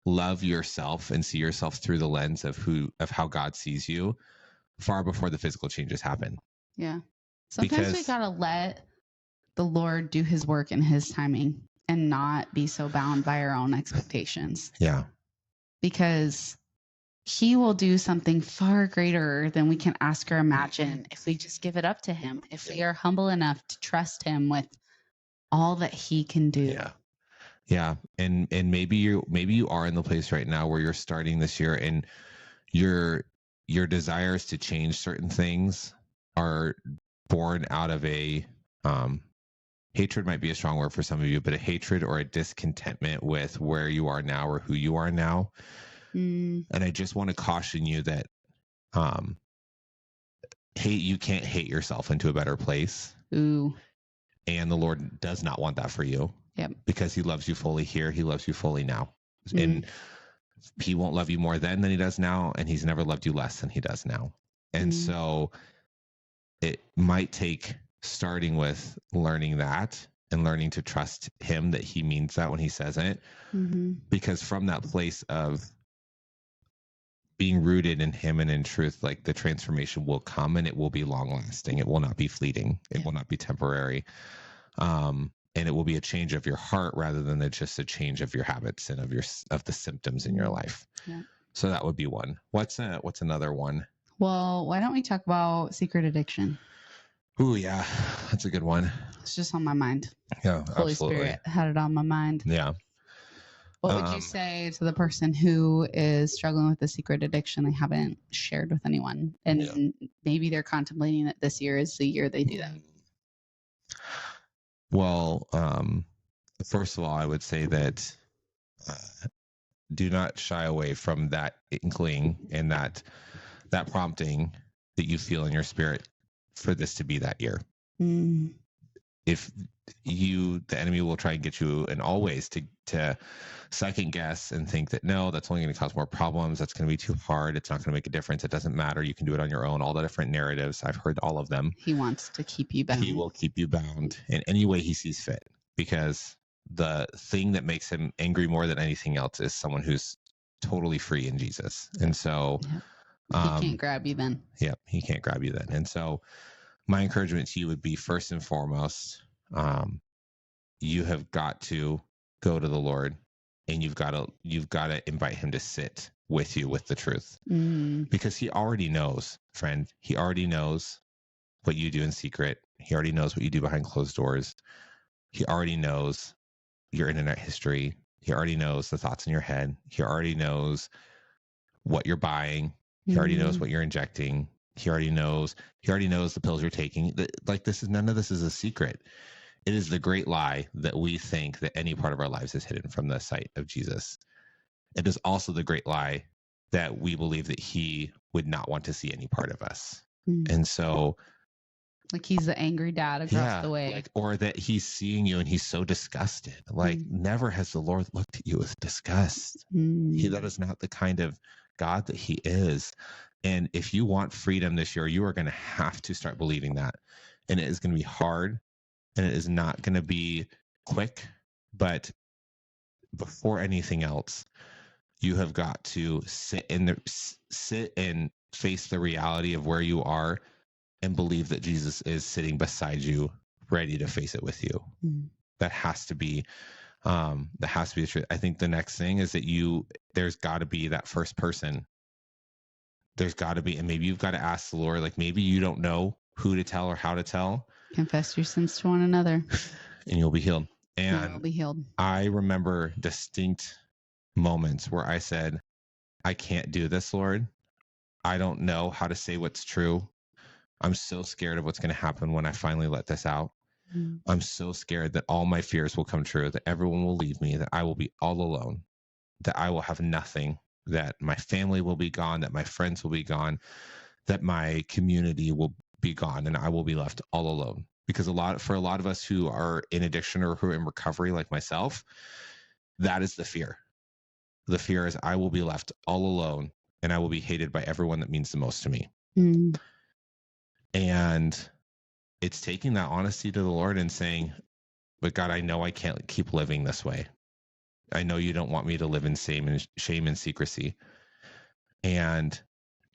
love yourself and see yourself through the lens of how God sees you far before the physical changes happen. Yeah. Sometimes we got to let the Lord do his work in his timing and not be so bound by our own expectations. Yeah. Because he will do something far greater than we can ask or imagine if we just give it up to him, if we are humble enough to trust him with all that he can do. Yeah. Yeah. And maybe you are in the place right now where you're starting this year and your desires to change certain things are born out of a hatred might be a strong word for some of you, but a hatred or a discontentment with where you are now or who you are now. And I just want to caution you that you can't hate yourself into a better place. Ooh. And the Lord does not want that for you. Yep. Because he loves you fully here. He loves you fully now. And he won't love you more then than he does now. And he's never loved you less than he does now. And so it might take starting with learning that and learning to trust him that he means that when he says it. Because from that place of being rooted in him and in truth, like the transformation will come and it will be long lasting. It will not be fleeting. It will not be temporary. And it will be a change of your heart rather than just a change of your habits and of the symptoms in your life. Yeah. So that would be one. What's another one? Well, why don't we talk about secret addiction? Ooh, yeah, that's a good one. It's just on my mind. Yeah, Holy absolutely. Spirit had it on my mind. Yeah. What would you say to the person who is struggling with a secret addiction they haven't shared with anyone? And maybe they're contemplating that this year is the year they do that. Well, first of all, I would say that do not shy away from that inkling and that prompting that you feel in your spirit for this to be that year. Mm. If the enemy will try and get you in all ways to second guess and think that, no, that's only going to cause more problems. That's going to be too hard. It's not going to make a difference. It doesn't matter. You can do it on your own. All the different narratives. I've heard all of them. He wants to keep you bound. He will keep you bound in any way he sees fit, because the thing that makes him angry more than anything else is someone who's totally free in Jesus. And so he can't grab you then. Yeah, he can't grab you then. And so my encouragement to you would be, first and foremost, you have got to go to the Lord, and you've got to invite him to sit with you with the truth, because he already knows, friend. He already knows what you do in secret. He already knows what you do behind closed doors. He already knows your internet history. He already knows the thoughts in your head. He already knows what you're buying. He already knows what you're injecting. He already knows the pills you're taking. Like, none of this is a secret. It is the great lie that we think that any part of our lives is hidden from the sight of Jesus. It is also the great lie that we believe that he would not want to see any part of us. And so, like, he's the angry dad across the way. Or that he's seeing you and he's so disgusted. Like, never has the Lord looked at you with disgust. That is not the kind of God that he is. And if you want freedom this year, you are going to have to start believing that. And it is going to be hard, and it is not going to be quick. But before anything else, you have got to sit and face the reality of where you are, and believe that Jesus is sitting beside you, ready to face it with you. That has to be the truth. I think the next thing is that there's got to be that first person. There's got to be, and maybe you've got to ask the Lord, like, maybe you don't know who to tell or how to tell. Confess your sins to one another, and you'll be healed. And you'll be healed. I remember distinct moments where I said, I can't do this, Lord. I don't know how to say what's true. I'm so scared of what's going to happen when I finally let this out. I'm so scared that all my fears will come true, that everyone will leave me, that I will be all alone, that I will have nothing, that my family will be gone, that my friends will be gone, that my community will be gone, and I will be left all alone. Because for a lot of us who are in addiction or who are in recovery, like myself, that is the fear. The fear is I will be left all alone, and I will be hated by everyone that means the most to me. And it's taking that honesty to the Lord and saying, but God, I know I can't keep living this way. I know you don't want me to live in shame and secrecy. And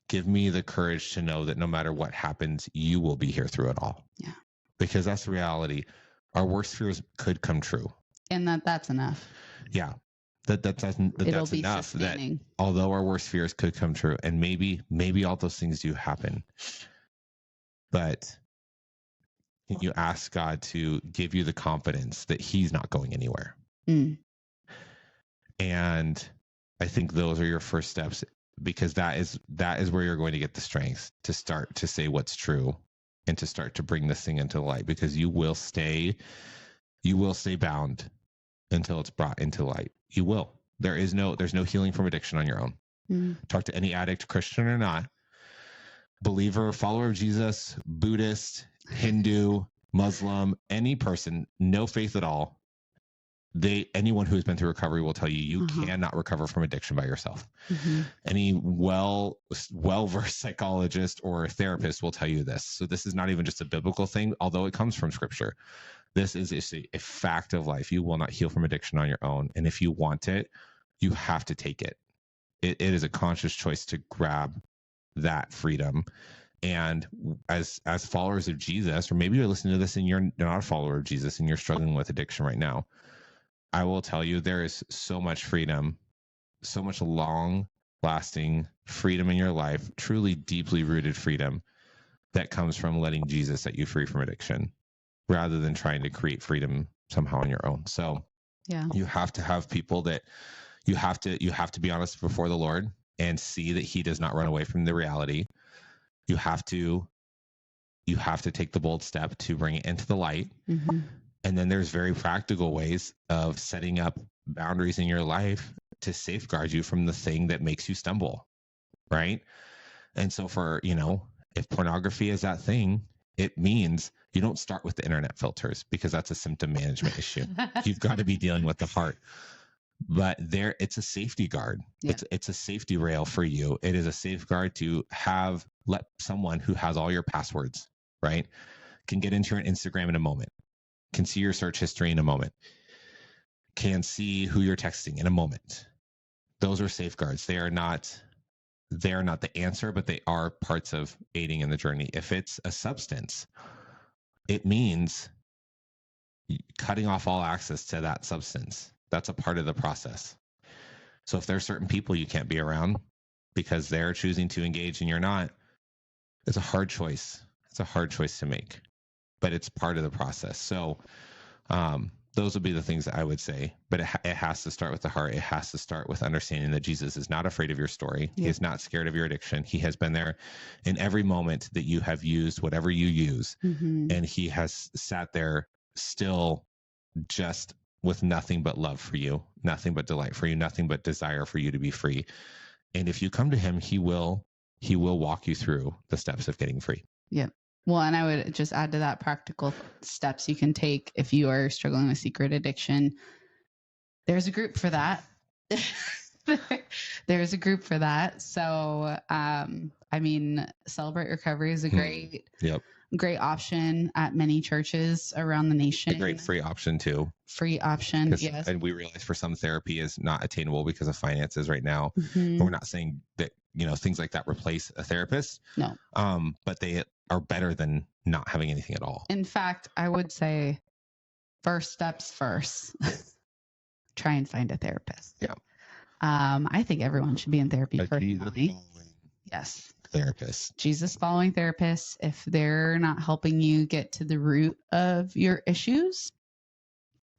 give me the courage to know that no matter what happens, you will be here through it all. Yeah. Because that's the reality. Our worst fears could come true. And that's enough. Yeah. That's enough. Sustaining. That although our worst fears could come true, and maybe all those things do happen, but you ask God to give you the confidence that he's not going anywhere. And I think those are your first steps, because that is where you're going to get the strength to start to say what's true and to start to bring this thing into light, because you will stay bound until it's brought into light. You will. There's no healing from addiction on your own. Talk to any addict, Christian or not, believer, follower of Jesus, Buddhist, Hindu, Muslim, any person, no faith at all. Anyone who has been through recovery will tell you cannot recover from addiction by yourself. Any well-versed psychologist or therapist will tell you this. So this is not even just a biblical thing, although it comes from scripture. This is a fact of life. You will not heal from addiction on your own. And if you want it, you have to take it. It is a conscious choice to grab that freedom. And as followers of Jesus, or maybe you're listening to this and you're not a follower of Jesus and you're struggling with addiction right now, I will tell you there is so much freedom, so much long-lasting freedom in your life, truly deeply rooted freedom that comes from letting Jesus set you free from addiction, rather than trying to create freedom somehow on your own. So you have to have people that you have to be honest before the Lord and see that he does not run away from the reality. You have to take the bold step to bring it into the light. And then there's very practical ways of setting up boundaries in your life to safeguard you from the thing that makes you stumble. Right. And so if pornography is that thing, it means you don't start with the internet filters, because that's a symptom management issue. You've got to be dealing with the heart. But it's a safety guard. Yeah. It's a safety rail for you. It is a safeguard to let someone who has all your passwords, right, can get into your Instagram in a moment, can see your search history in a moment, can see who you're texting in a moment. Those are safeguards. They are not the answer, but they are parts of aiding in the journey. If it's a substance, it means cutting off all access to that substance. That's a part of the process. So if there's certain people you can't be around because they're choosing to engage and you're not, it's a hard choice. It's a hard choice to make, but it's part of the process. So those would be the things that I would say, but it has to start with the heart. It has to start with understanding that Jesus is not afraid of your story. Yeah. He is not scared of your addiction. He has been there in every moment that you have used whatever you use. Mm-hmm. And he has sat there still just with nothing but love for you, nothing but delight for you, nothing but desire for you to be free. And if you come to him, he will walk you through the steps of getting free. Yeah. Well, and I would just add to that practical steps you can take if you are struggling with secret addiction. There's a group for that. There's a group for that. So, I mean, Celebrate Recovery is a great option at many churches around the nation. A great free option too. Free option, yes. And we realize for some therapy is not attainable because of finances right now. Mm-hmm. But we're not saying that, things like that replace a therapist. No. But they are better than not having anything at all. In fact, I would say first steps first. Try and find a therapist. Yeah. I think everyone should be in therapy personally. Yes. Therapists. Jesus following therapists. If they're not helping you get to the root of your issues,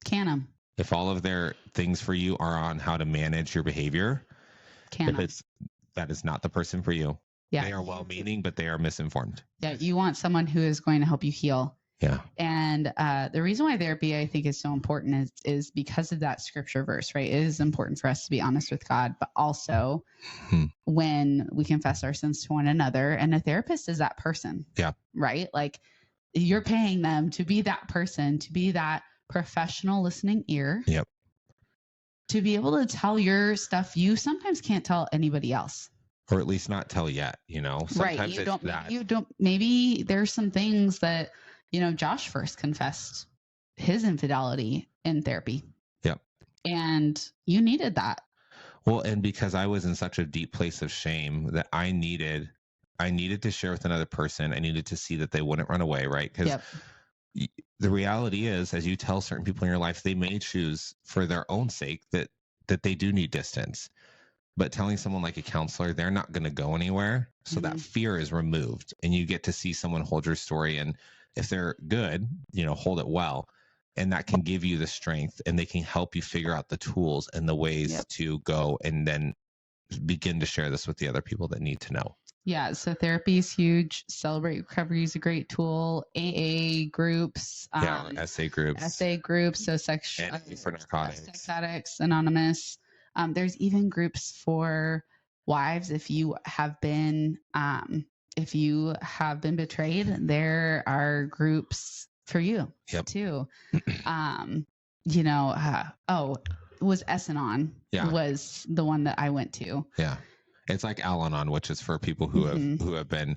can them. If all of their things for you are on how to manage your behavior, that is not the person for you. Yeah. They are well-meaning, but they are misinformed. Yeah. You want someone who is going to help you heal. Yeah. And the reason why therapy, I think, is so important is because of that scripture verse, right? It is important for us to be honest with God, but also when we confess our sins to one another, and a therapist is that person. Yeah. Right? Like you're paying them to be that person, to be that professional listening ear. Yep. To be able to tell your stuff you sometimes can't tell anybody else. Or at least not tell yet, Sometimes right. You don't, maybe there's some things that, Josh first confessed his infidelity in therapy. Yep. And you needed that. Well, and because I was in such a deep place of shame that I needed to share with another person. I needed to see that they wouldn't run away, right? Because the reality is, as you tell certain people in your life, they may choose for their own sake that they do need distance. But telling someone like a counselor, they're not going to go anywhere. So that fear is removed, and you get to see someone hold your story. And if they're good, hold it well. And that can give you the strength, and they can help you figure out the tools and the ways to go and then begin to share this with the other people that need to know. Yeah. So therapy is huge. Celebrate Recovery is a great tool. AA groups. SA groups. SA groups. So sex for narcotics. Sex Addicts Anonymous. There's even groups for wives. If you have been betrayed, there are groups for you too. Was Al-Anon was the one that I went to. Yeah. It's like Al-Anon, which is for people who have been,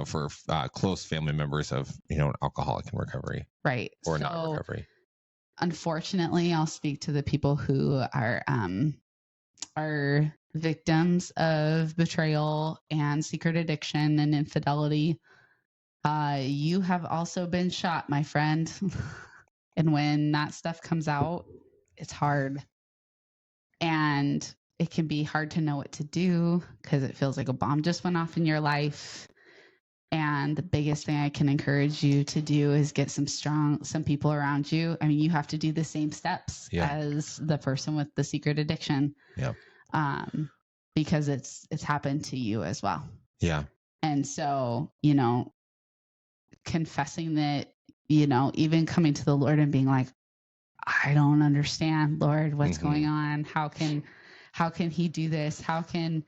for close family members of, an alcoholic in recovery. Right. Or not recovery. Unfortunately, I'll speak to the people who are victims of betrayal and secret addiction and infidelity. You have also been shot, my friend. And when that stuff comes out, it's hard. And it can be hard to know what to do because it feels like a bomb just went off in your life. And the biggest thing I can encourage you to do is get some people around you. I mean, you have to do the same steps as the person with the secret addiction. Yeah. Because it's happened to you as well. Yeah. And so, confessing that, even coming to the Lord and being like, I don't understand, Lord, what's going on? How can he do this? How can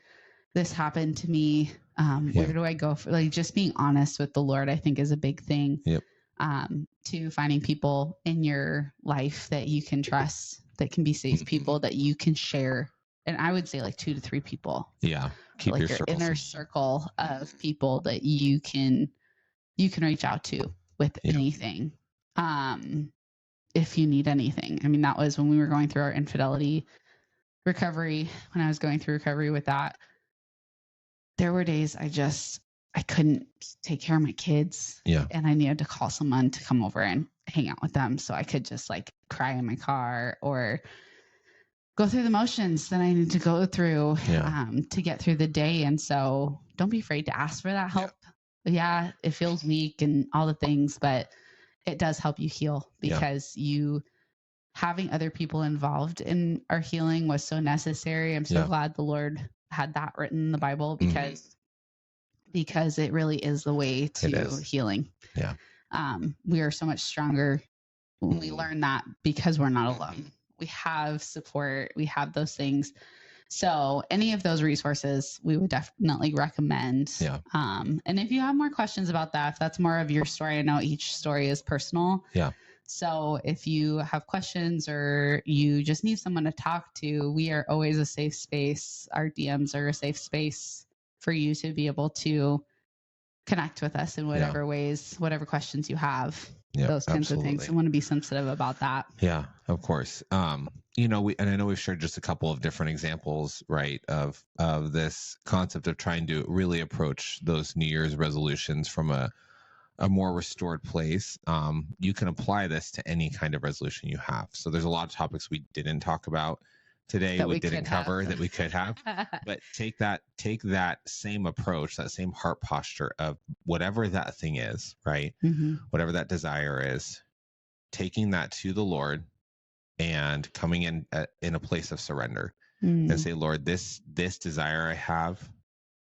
this happen to me? Where do I go for, like, just being honest with the Lord, I think is a big thing. Yep. To finding people in your life that you can trust, that can be safe people that you can share. And I would say like 2 to 3 people. Yeah. Keep like your inner circle of people that you can reach out to with anything. If you need anything. I mean, that was when we were going through our infidelity recovery, when I was going through recovery with that. There were days I couldn't take care of my kids. Yeah. And I needed to call someone to come over and hang out with them so I could just like cry in my car or go through the motions that I need to go through to get through the day. And so don't be afraid to ask for that help. Yeah, it feels weak and all the things, but it does help you heal because having other people involved in our healing was so necessary. I'm so glad the Lord had that written in the Bible because it really is the way to healing. Yeah. We are so much stronger when we learn that because we're not alone. We have support. We have those things. So any of those resources we would definitely recommend. Yeah. And if you have more questions about that, if that's more of your story, I know each story is personal. Yeah. So if you have questions or you just need someone to talk to, we are always a safe space. Our DMs are a safe space for you to be able to connect with us in whatever ways, whatever questions you have. Those kinds of things. I want to be sensitive about that. Yeah, of course. And I know we've shared just a couple of different examples, right, of this concept of trying to really approach those New Year's resolutions from a more restored place. You can apply this to any kind of resolution you have. So there's a lot of topics we didn't talk about today, we didn't cover that we could have, but take that same approach, that same heart posture of whatever that thing is, right? Whatever that desire is, taking that to the Lord and coming in a place of surrender and say, Lord, this desire I have,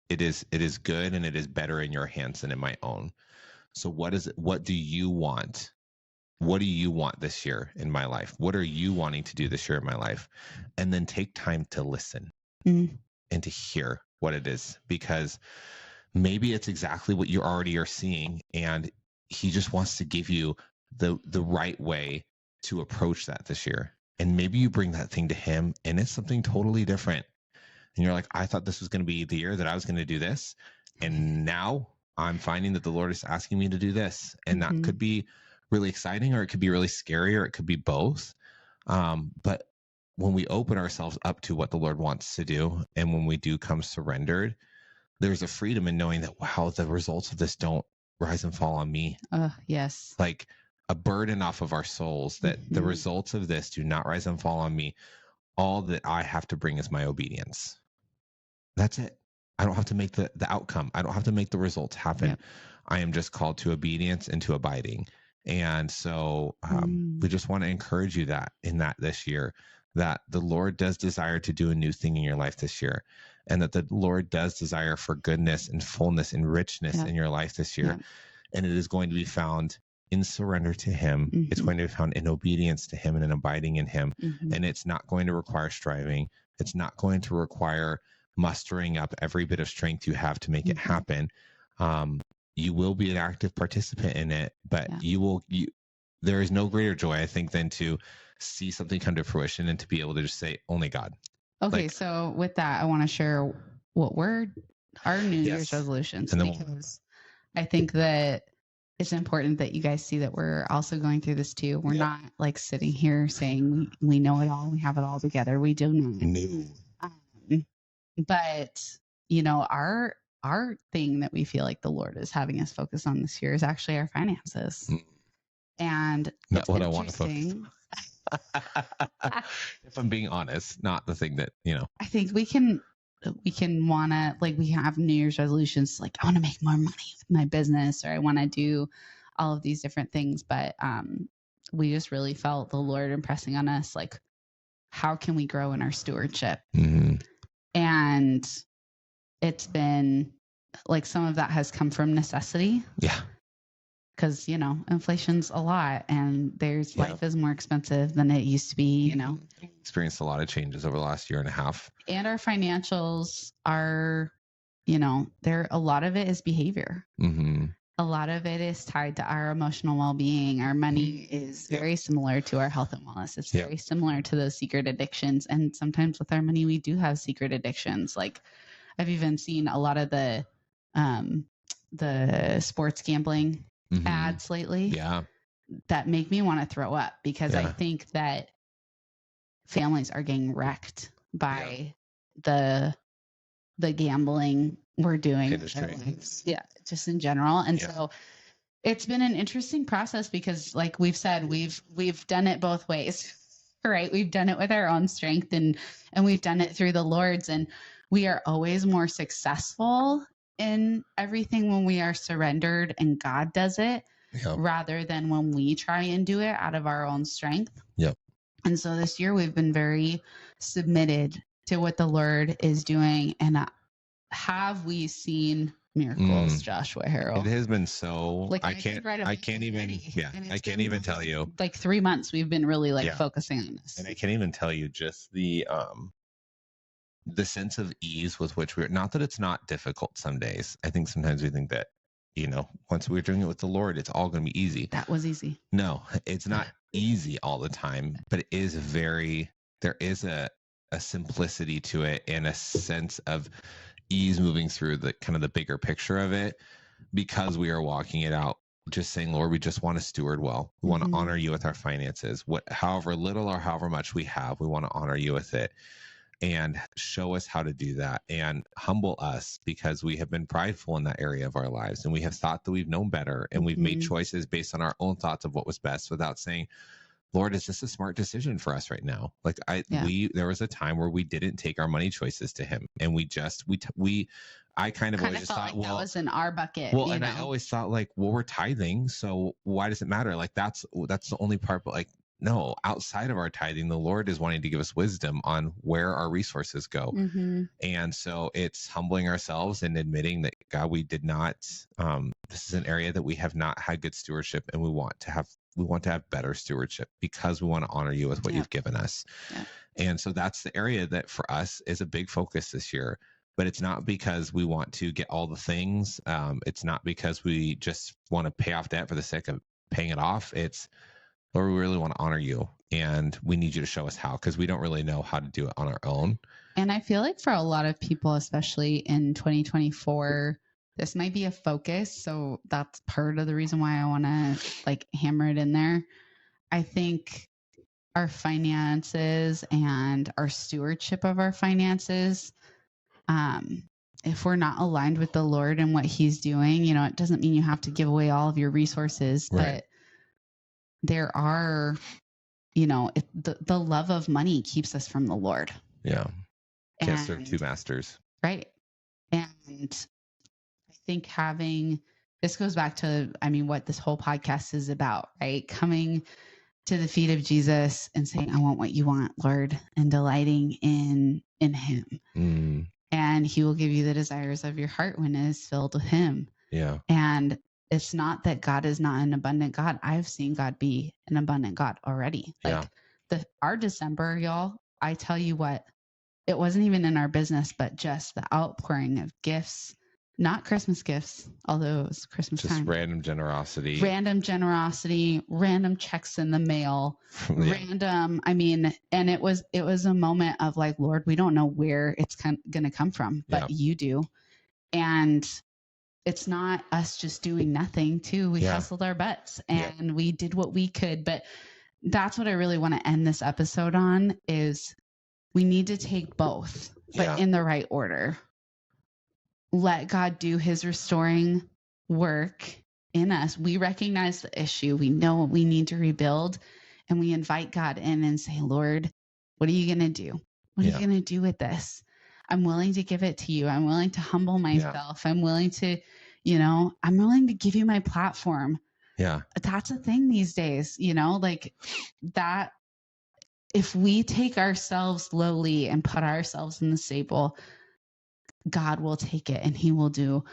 it is good and it is better in your hands than in my own. So what do you want? What do you want this year in my life? What are you wanting to do this year in my life? And then take time to listen and to hear what it is, because maybe it's exactly what you already are seeing. And he just wants to give you the right way to approach that this year. And maybe you bring that thing to him and it's something totally different. And you're like, I thought this was going to be the year that I was going to do this. And now I'm finding that the Lord is asking me to do this. And that could be really exciting, or it could be really scary, or it could be both. But when we open ourselves up to what the Lord wants to do, and when we do come surrendered, there's a freedom in knowing that, wow, the results of this don't rise and fall on me. Yes. Like a burden off of our souls, that the results of this do not rise and fall on me. All that I have to bring is my obedience. That's it. I don't have to make the outcome. I don't have to make the results happen. Yep. I am just called to obedience and to abiding. And so we just want to encourage you this year, that the Lord does desire to do a new thing in your life this year, and that the Lord does desire for goodness and fullness and richness in your life this year. And it is going to be found in surrender to him. It's going to be found in obedience to him and in abiding in him. And it's not going to require striving. It's not going to require mustering up every bit of strength you have to make it happen. You will be an active participant in it, but there is no greater joy, I think, than to see something come to fruition and to be able to just say, only God. Okay. So with that, I want to share what were our New Year's resolutions, because I think that it's important that you guys see that we're also going through this too. We're not like sitting here saying we know it all, we have it all together. We do not. No. But our thing that we feel like the Lord is having us focus on this year is actually our finances. And not what I want to focus on. If I'm being honest, not the thing that, I think we can want to, like, we have New Year's resolutions, like, I want to make more money with my business, or I want to do all of these different things. But we just really felt the Lord impressing on us, like, how can we grow in our stewardship? And it's been like, some of that has come from necessity. Yeah. Because, inflation's a lot, and life is more expensive than it used to be, Experienced a lot of changes over the last year and a half. And our financials are, a lot of it is behavior. Mm-hmm. A lot of it is tied to our emotional well-being. Our money is very similar to our health and wellness. It's very similar to those secret addictions. And sometimes with our money, we do have secret addictions. Like I've even seen a lot of the sports gambling ads lately that make me want to throw up, because I think that families are getting wrecked by the gambling we're doing. Just in general. And so it's been an interesting process, because like we've said, we've done it both ways, right? We've done it with our own strength, and we've done it through the Lord's, and we are always more successful in everything when we are surrendered and God does it, rather than when we try and do it out of our own strength. And so this year we've been very submitted to what the Lord is doing. And have we seen miracles, Joshua Harrell? It has been so, like I can't even tell you. Like 3 months we've been really focusing on this. And I can't even tell you just the sense of ease with which not that it's not difficult some days. I think sometimes we think that, once we're doing it with the Lord, it's all going to be easy. That was easy. No, it's not easy all the time, but it is there is a simplicity to it, and a sense of ease moving through the kind of the bigger picture of it, because we are walking it out, just saying, Lord, we just want to steward well. We want to honor you with our finances. However little or however much we have, we want to honor you with it, and show us how to do that, and humble us, because we have been prideful in that area of our lives, and we have thought that we've known better, and we've made choices based on our own thoughts of what was best, without saying, Lord, is this a smart decision for us right now? Like there was a time where we didn't take our money choices to him, and I kind of always just thought, that was in our bucket. Well, and I always thought we're tithing, so why does it matter? Like that's the only part, but no, outside of our tithing, the Lord is wanting to give us wisdom on where our resources go. And so it's humbling ourselves and admitting that, God, we did not, this is an area that we have not had good stewardship, and we want to have better stewardship, because we want to honor you with what you've given us. And so that's the area that for us is a big focus this year. But it's not because we want to get all the things. It's not because we just want to pay off debt for the sake of paying it off. It's, Lord, we really want to honor you, and we need you to show us how, because we don't really know how to do it on our own. And I feel like for a lot of people, especially in 2024, this might be a focus. So that's part of the reason why I want to hammer it in there. I think our finances and our stewardship of our finances, if we're not aligned with the Lord and what he's doing, it doesn't mean you have to give away all of your resources, but there are, the love of money keeps us from the Lord. Yeah. Can't serve two masters. Right. And I think this goes back to, what this whole podcast is about, right? Coming to the feet of Jesus and saying, I want what you want, Lord, and delighting in him. And he will give you the desires of your heart when it is filled with him. Yeah. And it's not that God is not an abundant God. I've seen God be an abundant God already. Our December, y'all, I tell you what, it wasn't even in our business, but just the outpouring of gifts, not Christmas gifts, although it was Christmas time. Just random generosity, random checks in the mail, random. And it was a moment of Lord, we don't know where it's going to come from, but you do. And it's not us just doing nothing too. We hustled our butts and we did what we could. But that's what I really want to end this episode on, is we need to take both, but in the right order. Let God do his restoring work in us. We recognize the issue. We know what we need to rebuild, and we invite God in and say, Lord, what are you going to do? What are you going to do with this? I'm willing to give it to you. I'm willing to humble myself. I'm willing to, I'm willing to give you my platform. Yeah. That's a thing these days, that if we take ourselves lowly and put ourselves in the stable, God will take it and he will do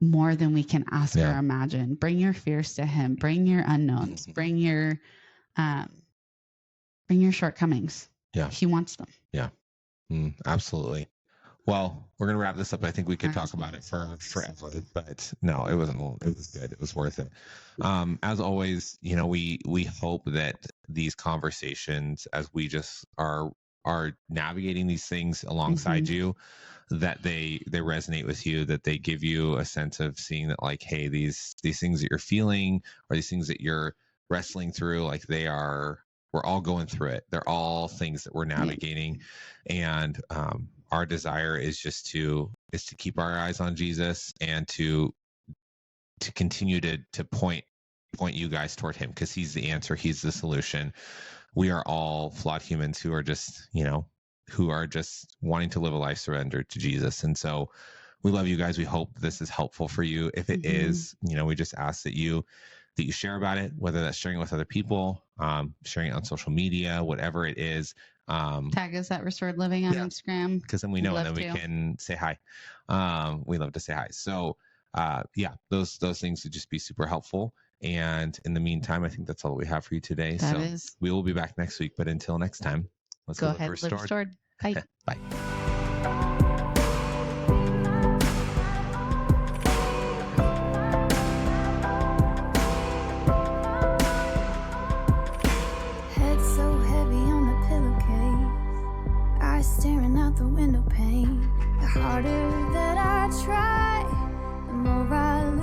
more than we can ask or imagine. Bring your fears to him. Bring your unknowns. Bring your shortcomings. Yeah. He wants them. Yeah. Absolutely. Well, we're going to wrap this up. I think we could talk about it for forever, but no, it wasn't. It was good. It was worth it. As always, we hope that these conversations, as we just are navigating these things alongside you, that they resonate with you, that they give you a sense of seeing that, like, hey, these things that you're feeling, or these things that you're wrestling through, like, we're all going through it. They're all things that we're navigating. And our desire is just to keep our eyes on Jesus, and to continue to point you guys toward him, because he's the answer. He's the solution. We are all flawed humans who are just, wanting to live a life surrendered to Jesus. And so we love you guys. We hope this is helpful for you. If it is, we just ask that you share about it, whether that's sharing with other people, sharing it on social media, whatever it is. Tag us at Restored Living on Instagram, because then we know, and then we can say hi. We love to say hi. So those things would just be super helpful. And in the meantime, I think that's all we have for you today. We will be back next week. But until next time, let's go ahead, live restored. Bye. Bye. Staring out the window pane. The harder that I try, the more I lose.